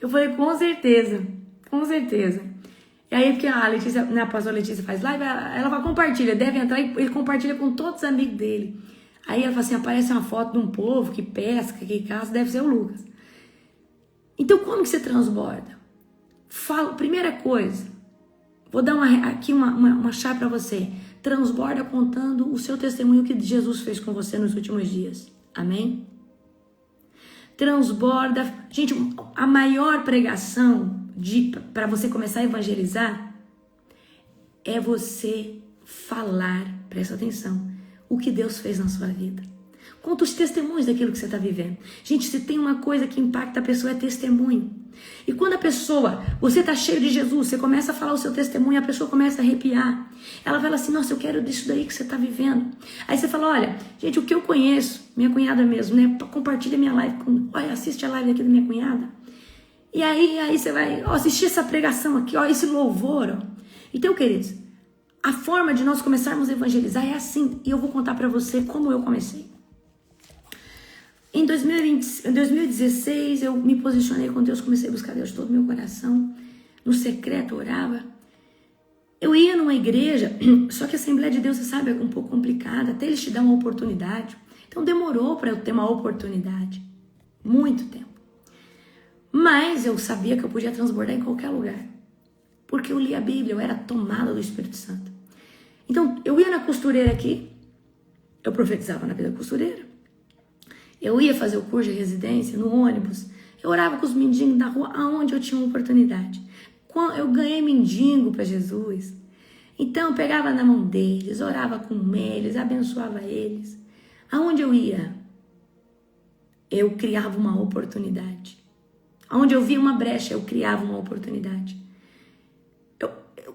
Eu falei, com certeza, com certeza. E aí, porque a Letícia, né, a pastora Letícia faz live, ela vai compartilhar, deve entrar e ele compartilha com todos os amigos dele. Aí ela fala assim, aparece uma foto de um povo que pesca, que caça, deve ser o Lucas. Então, como que você transborda? Primeira coisa, vou dar aqui uma chave para você. Transborda contando o seu testemunho que Jesus fez com você nos últimos dias. Amém? Transborda. Gente, a maior pregação para você começar a evangelizar é você falar, presta atenção, o que Deus fez na sua vida. Conta os testemunhos daquilo que você está vivendo. Gente, se tem uma coisa que impacta a pessoa é testemunho. E quando você está cheio de Jesus, você começa a falar o seu testemunho, a pessoa começa a arrepiar. Ela fala assim, nossa, eu quero disso daí que você está vivendo. Aí você fala, olha, gente, o que eu conheço, minha cunhada mesmo, né? Compartilha minha live, olha, assiste a live aqui da minha cunhada. E aí você vai assistir essa pregação aqui, esse louvor. Então, queridos, a forma de nós começarmos a evangelizar é assim. E eu vou contar para você como eu comecei. Em 2016, eu me posicionei com Deus, comecei a buscar Deus de todo o meu coração. No secreto, orava. Eu ia numa igreja, só que a Assembleia de Deus, você sabe, é um pouco complicada, até eles te dão uma oportunidade. Então demorou para eu ter uma oportunidade. Muito tempo. Mas eu sabia que eu podia transbordar em qualquer lugar. Porque eu lia a Bíblia, eu era tomada do Espírito Santo. Então, eu ia na costureira aqui, eu profetizava na vida da costureira. Eu ia fazer o curso de residência no ônibus. Eu orava com os mendigos da rua, aonde eu tinha uma oportunidade. Eu ganhei mendigo para Jesus. Então eu pegava na mão deles, orava com eles, abençoava eles. Aonde eu ia, eu criava uma oportunidade. Aonde eu via uma brecha, eu criava uma oportunidade.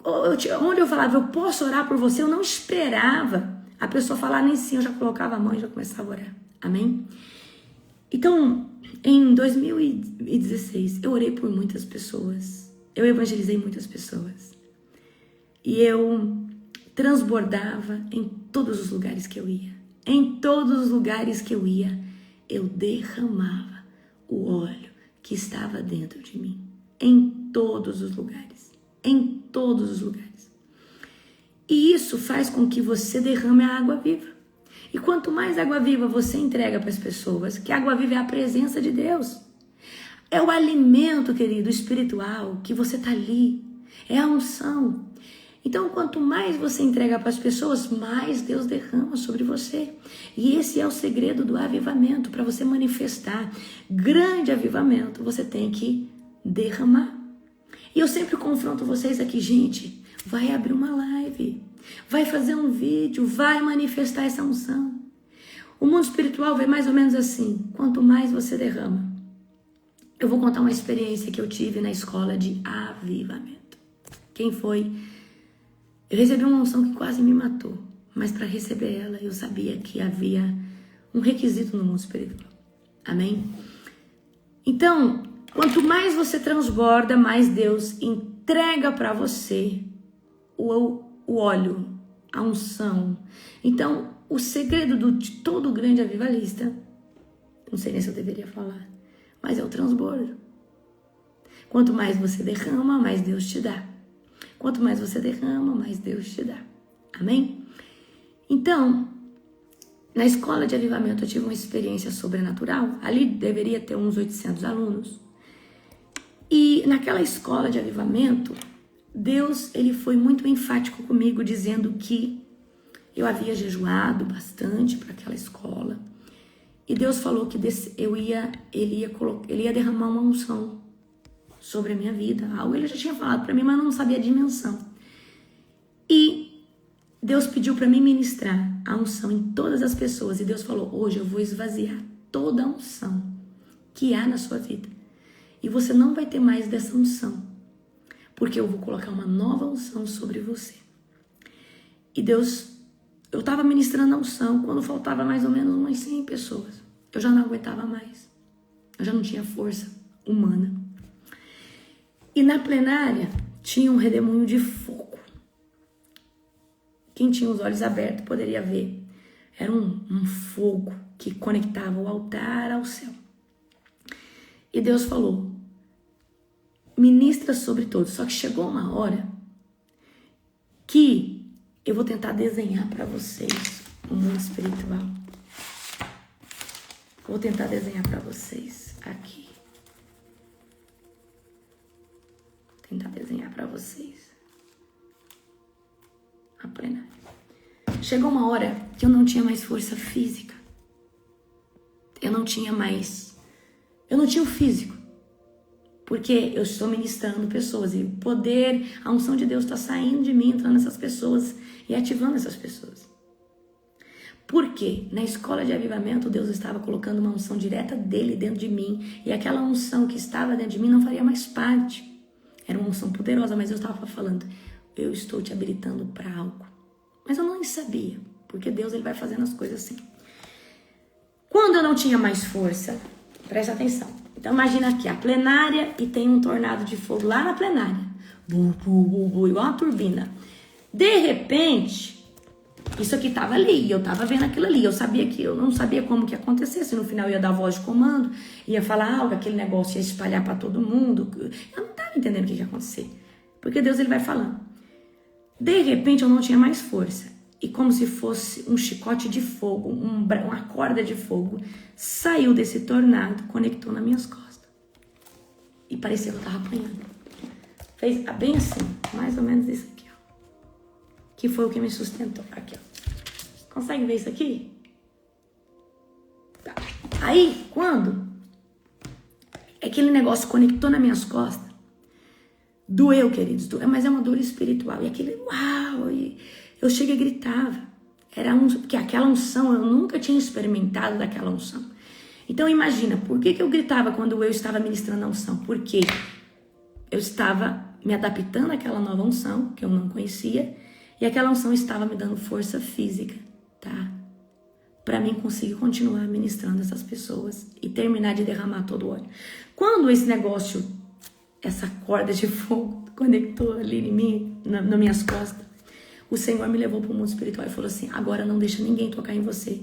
Onde eu falava, eu posso orar por você, eu não esperava a pessoa falar nem sim, eu já colocava a mão e já começava a orar. Amém? Então, em 2016, eu orei por muitas pessoas. Eu evangelizei muitas pessoas. E eu transbordava em todos os lugares que eu ia. Em todos os lugares que eu ia, eu derramava o óleo que estava dentro de mim. Em todos os lugares. Em todos os lugares. E isso faz com que você derrame a água viva. E quanto mais água viva você entrega para as pessoas, que água viva é a presença de Deus. É o alimento, querido, espiritual, que você está ali. É a unção. Então, quanto mais você entrega para as pessoas, mais Deus derrama sobre você. E esse é o segredo do avivamento. Para você manifestar grande avivamento, você tem que derramar. E eu sempre confronto vocês aqui, gente, vai abrir uma live, vai fazer um vídeo, vai manifestar essa unção. O mundo espiritual vê mais ou menos assim: quanto mais você derrama. Eu vou contar uma experiência que eu tive na escola de avivamento. Quem foi? Eu recebi uma unção que quase me matou, mas para receber ela eu sabia que havia um requisito no mundo espiritual. Amém? Então, quanto mais você transborda, mais Deus entrega para você o óleo, a unção. Então, o segredo de todo grande avivalista, não sei nem se eu deveria falar, mas é o transbordo. Quanto mais você derrama, mais Deus te dá. Quanto mais você derrama, mais Deus te dá. Amém? Então, na escola de avivamento eu tive uma experiência sobrenatural. Ali deveria ter uns 800 alunos. E naquela escola de avivamento, Deus, ele foi muito enfático comigo, dizendo que eu havia jejuado bastante para aquela escola. E Deus falou que ele ia derramar uma unção sobre a minha vida. Algo ele já tinha falado para mim, mas eu não sabia a dimensão. E Deus pediu para mim ministrar a unção em todas as pessoas. E Deus falou: hoje eu vou esvaziar toda a unção que há na sua vida. E você não vai ter mais dessa unção, porque eu vou colocar uma nova unção sobre você. E Deus, eu estava ministrando a unção quando faltava mais ou menos umas 100 pessoas. Eu já não aguentava mais. Eu já não tinha força humana. E na plenária tinha um redemoinho de fogo. Quem tinha os olhos abertos poderia ver. Era um fogo que conectava o altar ao céu. E Deus falou: ministra sobre todos. Só que chegou uma hora que eu vou tentar desenhar para vocês o mundo espiritual. Vou tentar desenhar para vocês aqui. Vou tentar desenhar para vocês a plenária. Chegou uma hora que eu não tinha mais força física. Eu não tinha o físico. Porque eu estou ministrando pessoas e o poder, a unção de Deus está saindo de mim, entrando nessas pessoas e ativando essas pessoas. Por quê? Na escola de avivamento, Deus estava colocando uma unção direta dele dentro de mim, e aquela unção que estava dentro de mim não faria mais parte. Era uma unção poderosa, mas eu estava falando: eu estou te habilitando para algo. Mas eu não sabia, porque Deus, ele vai fazendo as coisas assim. Quando eu não tinha mais força, presta atenção. Então imagina aqui a plenária e tem um tornado de fogo lá na plenária. Igual uma turbina. De repente, isso aqui estava ali, eu estava vendo aquilo ali. Eu não sabia como que ia acontecer, se no final ia dar voz de comando, ia falar algo, aquele negócio ia espalhar para todo mundo. Eu não estava entendendo o que ia acontecer. Porque Deus, ele vai falando. De repente eu não tinha mais força. E como se fosse um chicote de fogo, uma corda de fogo, saiu desse tornado, conectou nas minhas costas. E parecia que eu estava apanhando. Fez bem assim, mais ou menos isso aqui, ó. Que foi o que me sustentou. Aqui, ó. Consegue ver isso aqui? Tá. Aí, quando aquele negócio conectou nas minhas costas, doeu, queridos, doeu, mas é uma dor espiritual. E aquele, uau, e eu cheguei e gritava. Porque aquela unção, eu nunca tinha experimentado daquela unção. Então imagina, por que eu gritava quando eu estava ministrando a unção? Porque eu estava me adaptando àquela nova unção, que eu não conhecia, e aquela unção estava me dando força física, tá? Para mim conseguir continuar ministrando essas pessoas e terminar de derramar todo o óleo. Quando esse negócio, essa corda de fogo conectou ali em mim, nas minhas costas, o Senhor me levou para o mundo espiritual e falou assim: agora não deixa ninguém tocar em você,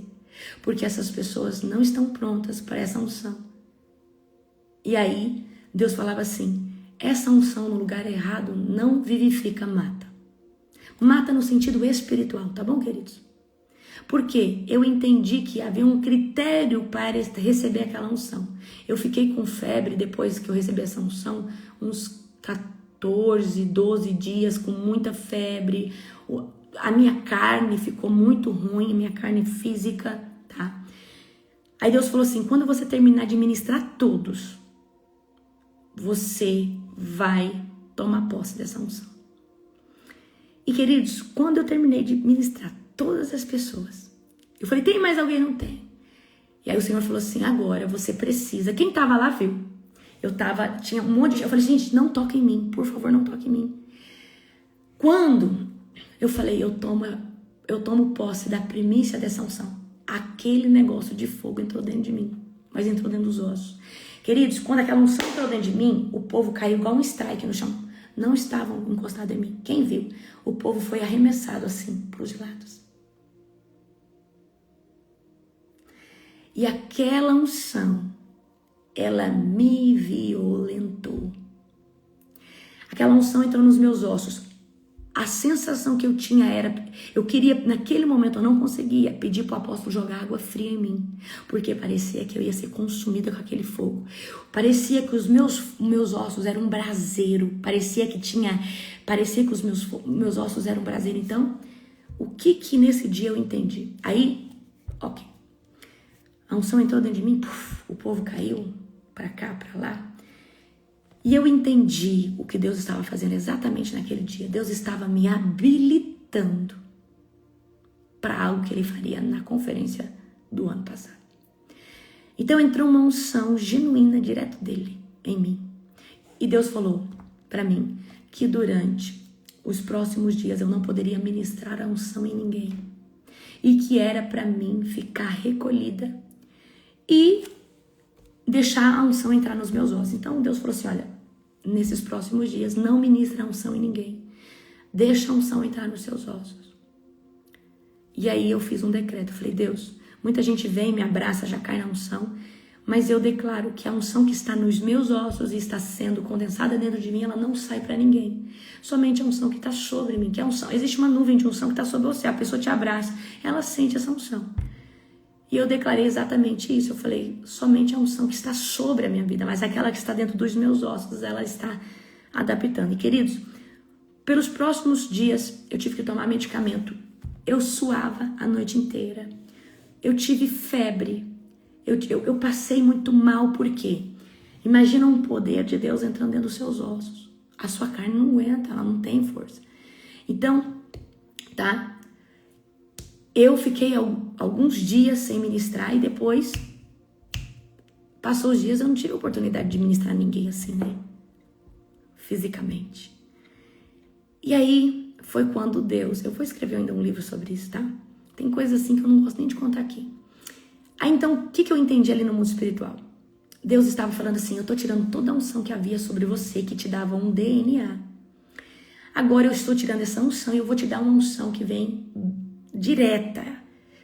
porque essas pessoas não estão prontas para essa unção. E aí Deus falava assim: essa unção no lugar errado não vivifica, mata. Mata no sentido espiritual, tá bom, queridos? Porque eu entendi que havia um critério para receber aquela unção. Eu fiquei com febre depois que eu recebi essa unção, uns 14, 12 dias com muita febre. A minha carne ficou muito ruim, a minha carne física, tá? Aí Deus falou assim: quando você terminar de ministrar todos, você vai tomar posse dessa unção. E queridos, quando eu terminei de ministrar todas as pessoas, Eu falei, tem mais alguém? Não tem. E aí o Senhor falou assim, agora você precisa. Quem tava lá viu. Tinha um monte de gente. Eu falei, gente, não toque em mim. Por favor, não toque em mim. Quando eu falei, eu tomo posse da primícia dessa unção, aquele negócio de fogo entrou dentro de mim, mas entrou dentro dos ossos. Queridos, quando aquela unção entrou dentro de mim, o povo caiu igual um strike no chão. Não estavam encostados em mim. Quem viu? O povo foi arremessado assim para os lados. E aquela unção, ela me violentou. Aquela unção entrou nos meus ossos. A sensação que eu tinha era, eu queria, naquele momento eu não conseguia pedir para o apóstolo jogar água fria em mim, porque parecia que eu ia ser consumida com aquele fogo. Parecia que os meus ossos eram um braseiro, parecia que os meus ossos eram um braseiro. Então, o que nesse dia eu entendi? Aí, ok, a unção entrou dentro de mim, o povo caiu para cá, para lá. E eu entendi o que Deus estava fazendo exatamente naquele dia. Deus estava me habilitando para algo que Ele faria na conferência do ano passado. Então entrou uma unção genuína direto dele em mim. E Deus falou para mim que durante os próximos dias eu não poderia ministrar a unção em ninguém. E que era para mim ficar recolhida e deixar a unção entrar nos meus ossos. Então Deus falou assim, olha, nesses próximos dias não ministra a unção em ninguém. Deixa a unção entrar nos seus ossos. E aí eu fiz um decreto, eu falei, Deus, muita gente vem, me abraça, já cai na unção, mas eu declaro que a unção que está nos meus ossos e está sendo condensada dentro de mim, ela não sai para ninguém. Somente a unção que está sobre mim, que é a unção. Existe uma nuvem de unção que está sobre você, a pessoa te abraça, ela sente essa unção. E eu declarei exatamente isso. Eu falei, somente a unção que está sobre a minha vida, mas aquela que está dentro dos meus ossos, ela está adaptando. E queridos, pelos próximos dias, eu tive que tomar medicamento. Eu suava a noite inteira. Eu tive febre. Eu passei muito mal, por quê? Imagina um poder de Deus entrando dentro dos seus ossos. A sua carne não aguenta, ela não tem força. Então, tá? Eu fiquei alguns dias sem ministrar e depois, passou os dias, eu não tive a oportunidade de ministrar ninguém assim, né? Fisicamente. E aí, foi quando Deus... Eu vou escrever ainda um livro sobre isso, tá? Tem coisas assim que eu não gosto nem de contar aqui. Aí, então, o que eu entendi ali no mundo espiritual? Deus estava falando assim, eu tô tirando toda a unção que havia sobre você, que te dava um DNA. Agora eu estou tirando essa unção e eu vou te dar uma unção que vem direta.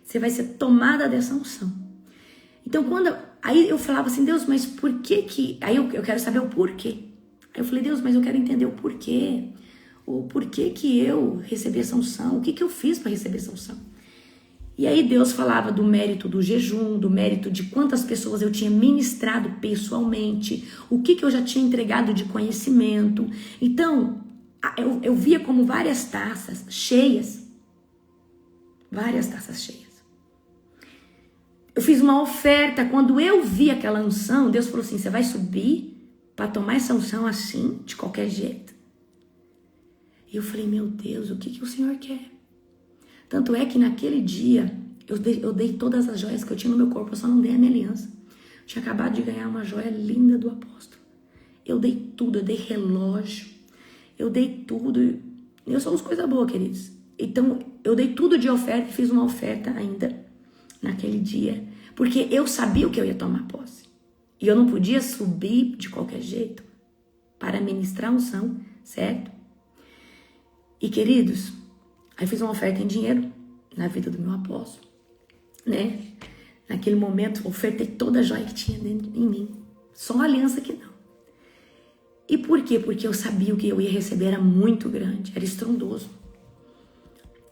Você vai ser tomada dessa unção. Então, aí eu falava assim, Deus, mas por que... Aí eu quero saber o porquê. Aí eu falei, Deus, mas eu quero entender o porquê. O porquê que eu recebi essa unção. O que eu fiz para receber essa unção. E aí Deus falava do mérito do jejum, do mérito de quantas pessoas eu tinha ministrado pessoalmente, o que eu já tinha entregado de conhecimento. Então, eu via como várias taças cheias. Várias taças cheias. Eu fiz uma oferta, quando eu vi aquela unção, Deus falou assim, você vai subir para tomar essa unção assim, de qualquer jeito? E eu falei, meu Deus, o que o Senhor quer? Tanto é que naquele dia, eu dei todas as joias que eu tinha no meu corpo, eu só não dei a minha aliança. Eu tinha acabado de ganhar uma joia linda do apóstolo. Eu dei tudo, eu dei relógio, eu dei tudo. Eu somos coisa boa, queridos. Então, eu dei tudo de oferta e fiz uma oferta ainda naquele dia, porque eu sabia o que eu ia tomar posse. E eu não podia subir de qualquer jeito para ministrar unção, certo? E, queridos, aí fiz uma oferta em dinheiro na vida do meu apóstolo, né? Naquele momento, ofertei toda a joia que tinha dentro em mim. Só a aliança que não. E por quê? Porque eu sabia o que eu ia receber era muito grande, era estrondoso.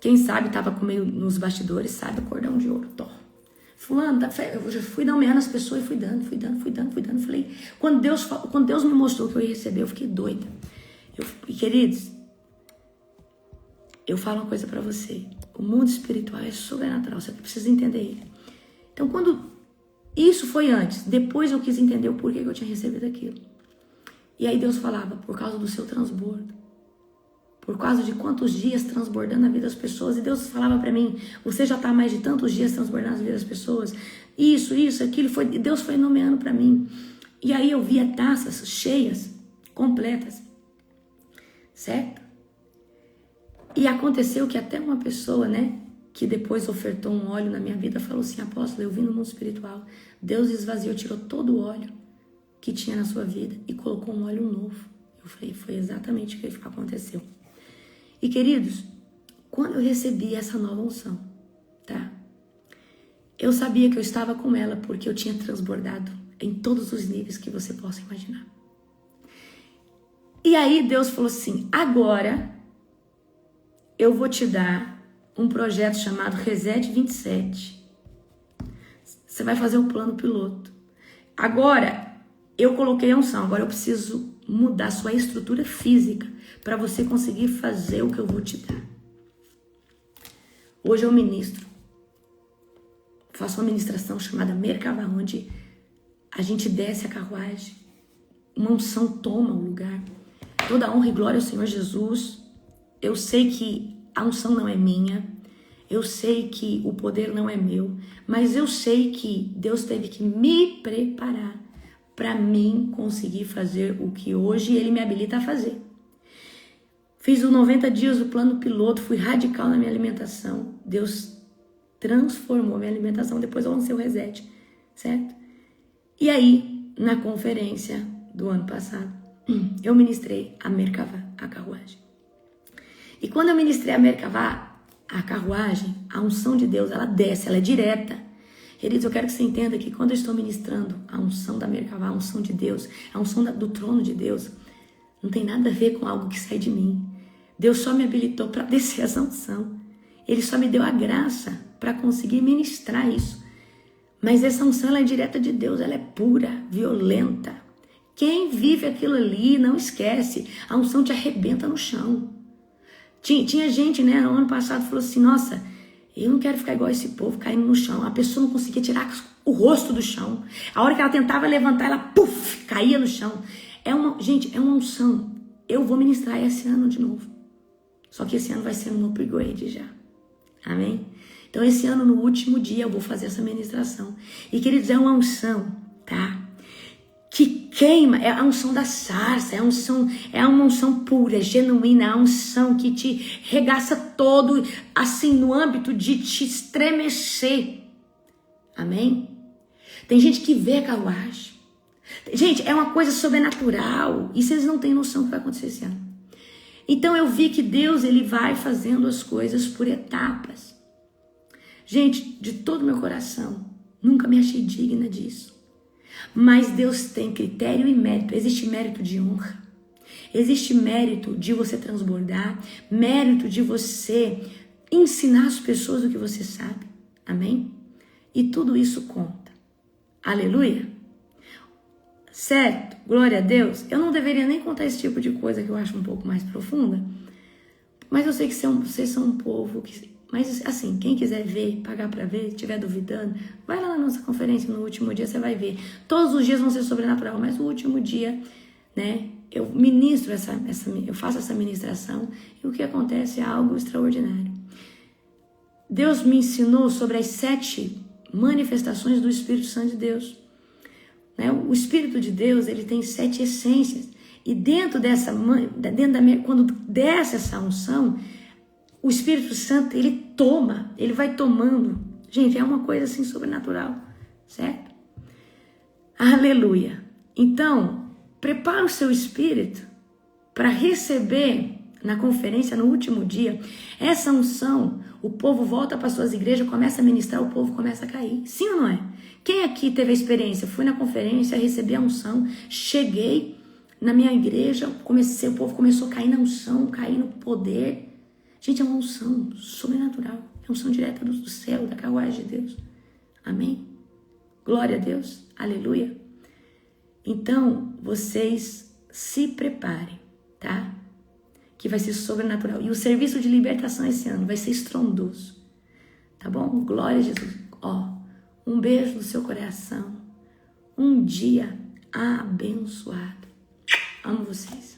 Quem sabe estava comigo nos bastidores, sabe, o cordão de ouro, Thor. Fulano, eu já fui nomeando as pessoas e fui dando. Falei, quando Deus me mostrou que eu ia receber, eu fiquei doida. E queridos, eu falo uma coisa pra você. O mundo espiritual é sobrenatural, você precisa entender ele. Então, quando isso foi antes, depois eu quis entender o porquê que eu tinha recebido aquilo. E aí Deus falava, por causa do seu transbordo. por causa de quantos dias transbordando a vida das pessoas. E Deus falava para mim, você já está há mais de tantos dias transbordando a vida das pessoas. Isso, aquilo. Deus foi nomeando para mim. E aí eu via taças cheias, completas. Certo? E aconteceu que até uma pessoa, né, que depois ofertou um óleo na minha vida, falou assim, apóstolo, eu vim no mundo espiritual. Deus esvaziou, tirou todo o óleo que tinha na sua vida e colocou um óleo novo. Eu falei, foi exatamente o que aconteceu. E queridos, quando eu recebi essa nova unção, tá? Eu sabia que eu estava com ela porque eu tinha transbordado em todos os níveis que você possa imaginar. E aí Deus falou assim, agora eu vou te dar um projeto chamado Reset 27. Você vai fazer o plano piloto. Agora eu coloquei a unção, agora eu preciso mudar sua estrutura física para você conseguir fazer o que eu vou te dar. Hoje eu ministro. Faço uma ministração chamada Merkavá, onde a gente desce a carruagem, uma unção toma o lugar. Toda honra e glória ao Senhor Jesus. Eu sei que a unção não é minha, eu sei que o poder não é meu, mas eu sei que Deus teve que me preparar para mim conseguir fazer o que hoje Ele me habilita a fazer. Fiz os 90 dias do plano piloto, fui radical na minha alimentação. Deus transformou a minha alimentação, depois eu lancei o Reset, certo? E aí, na conferência do ano passado, eu ministrei a Merkavá, a carruagem. E quando eu ministrei a Merkavá, a carruagem, a unção de Deus, ela desce, ela é direta. Queridos, eu quero que você entenda que quando eu estou ministrando a unção da Merkavá, a unção de Deus, a unção do trono de Deus, não tem nada a ver com algo que sai de mim. Deus só me habilitou para descer essa unção. Ele só me deu a graça para conseguir ministrar isso. Mas essa unção, ela é direta de Deus, ela é pura, violenta. Quem vive aquilo ali não esquece. A unção te arrebenta no chão. Tinha gente, né, no ano passado, falou assim, nossa, eu não quero ficar igual esse povo, caindo no chão. A pessoa não conseguia tirar o rosto do chão. A hora que ela tentava levantar, ela, puf, caía no chão. Gente, é uma unção. Eu vou ministrar esse ano de novo. Só que esse ano vai ser um upgrade já. Amém? Então, esse ano, no último dia, eu vou fazer essa ministração. E, queridos, é uma unção, tá? Que queima, é a unção da sarça, é uma unção pura, genuína, a unção que te regaça todo, assim, no âmbito de te estremecer. Amém? Tem gente que vê a carruagem. Gente, é uma coisa sobrenatural. E vocês não têm noção do que vai acontecer esse ano. Então eu vi que Deus, ele vai fazendo as coisas por etapas. Gente, de todo meu coração, nunca me achei digna disso. Mas Deus tem critério e mérito. Existe mérito de honra. Existe mérito de você transbordar. Mérito de você ensinar as pessoas o que você sabe. Amém? E tudo isso conta. Aleluia? Certo? Glória a Deus. Eu não deveria nem contar esse tipo de coisa que eu acho um pouco mais profunda. Mas eu sei que vocês são um povo que... Mas assim, quem quiser ver, pagar para ver, estiver duvidando, vai lá na nossa conferência no último dia, você vai ver. Todos os dias vão ser sobrenatural, mas o último dia, né, eu ministro eu faço essa ministração e o que acontece é algo extraordinário. Deus me ensinou sobre as 7 manifestações do Espírito Santo de Deus. Né? O Espírito de Deus, ele tem 7 essências. E quando desce essa unção, o Espírito Santo, ele vai tomando. Gente, é uma coisa assim sobrenatural, certo? Aleluia. Então, prepara o seu espírito para receber na conferência no último dia essa unção. O povo volta para suas igrejas, começa a ministrar, o povo começa a cair. Sim ou não é? Quem aqui teve a experiência? Fui na conferência, recebi a unção, cheguei na minha igreja, o povo começou a cair na unção, cair no poder. Gente, é uma unção sobrenatural. É uma unção direta do céu, da carruagem de Deus. Amém? Glória a Deus. Aleluia. Então, vocês se preparem, tá? Que vai ser sobrenatural. E o serviço de libertação esse ano vai ser estrondoso. Tá bom? Glória a Jesus. Um beijo no seu coração. Um dia abençoado. Amo vocês.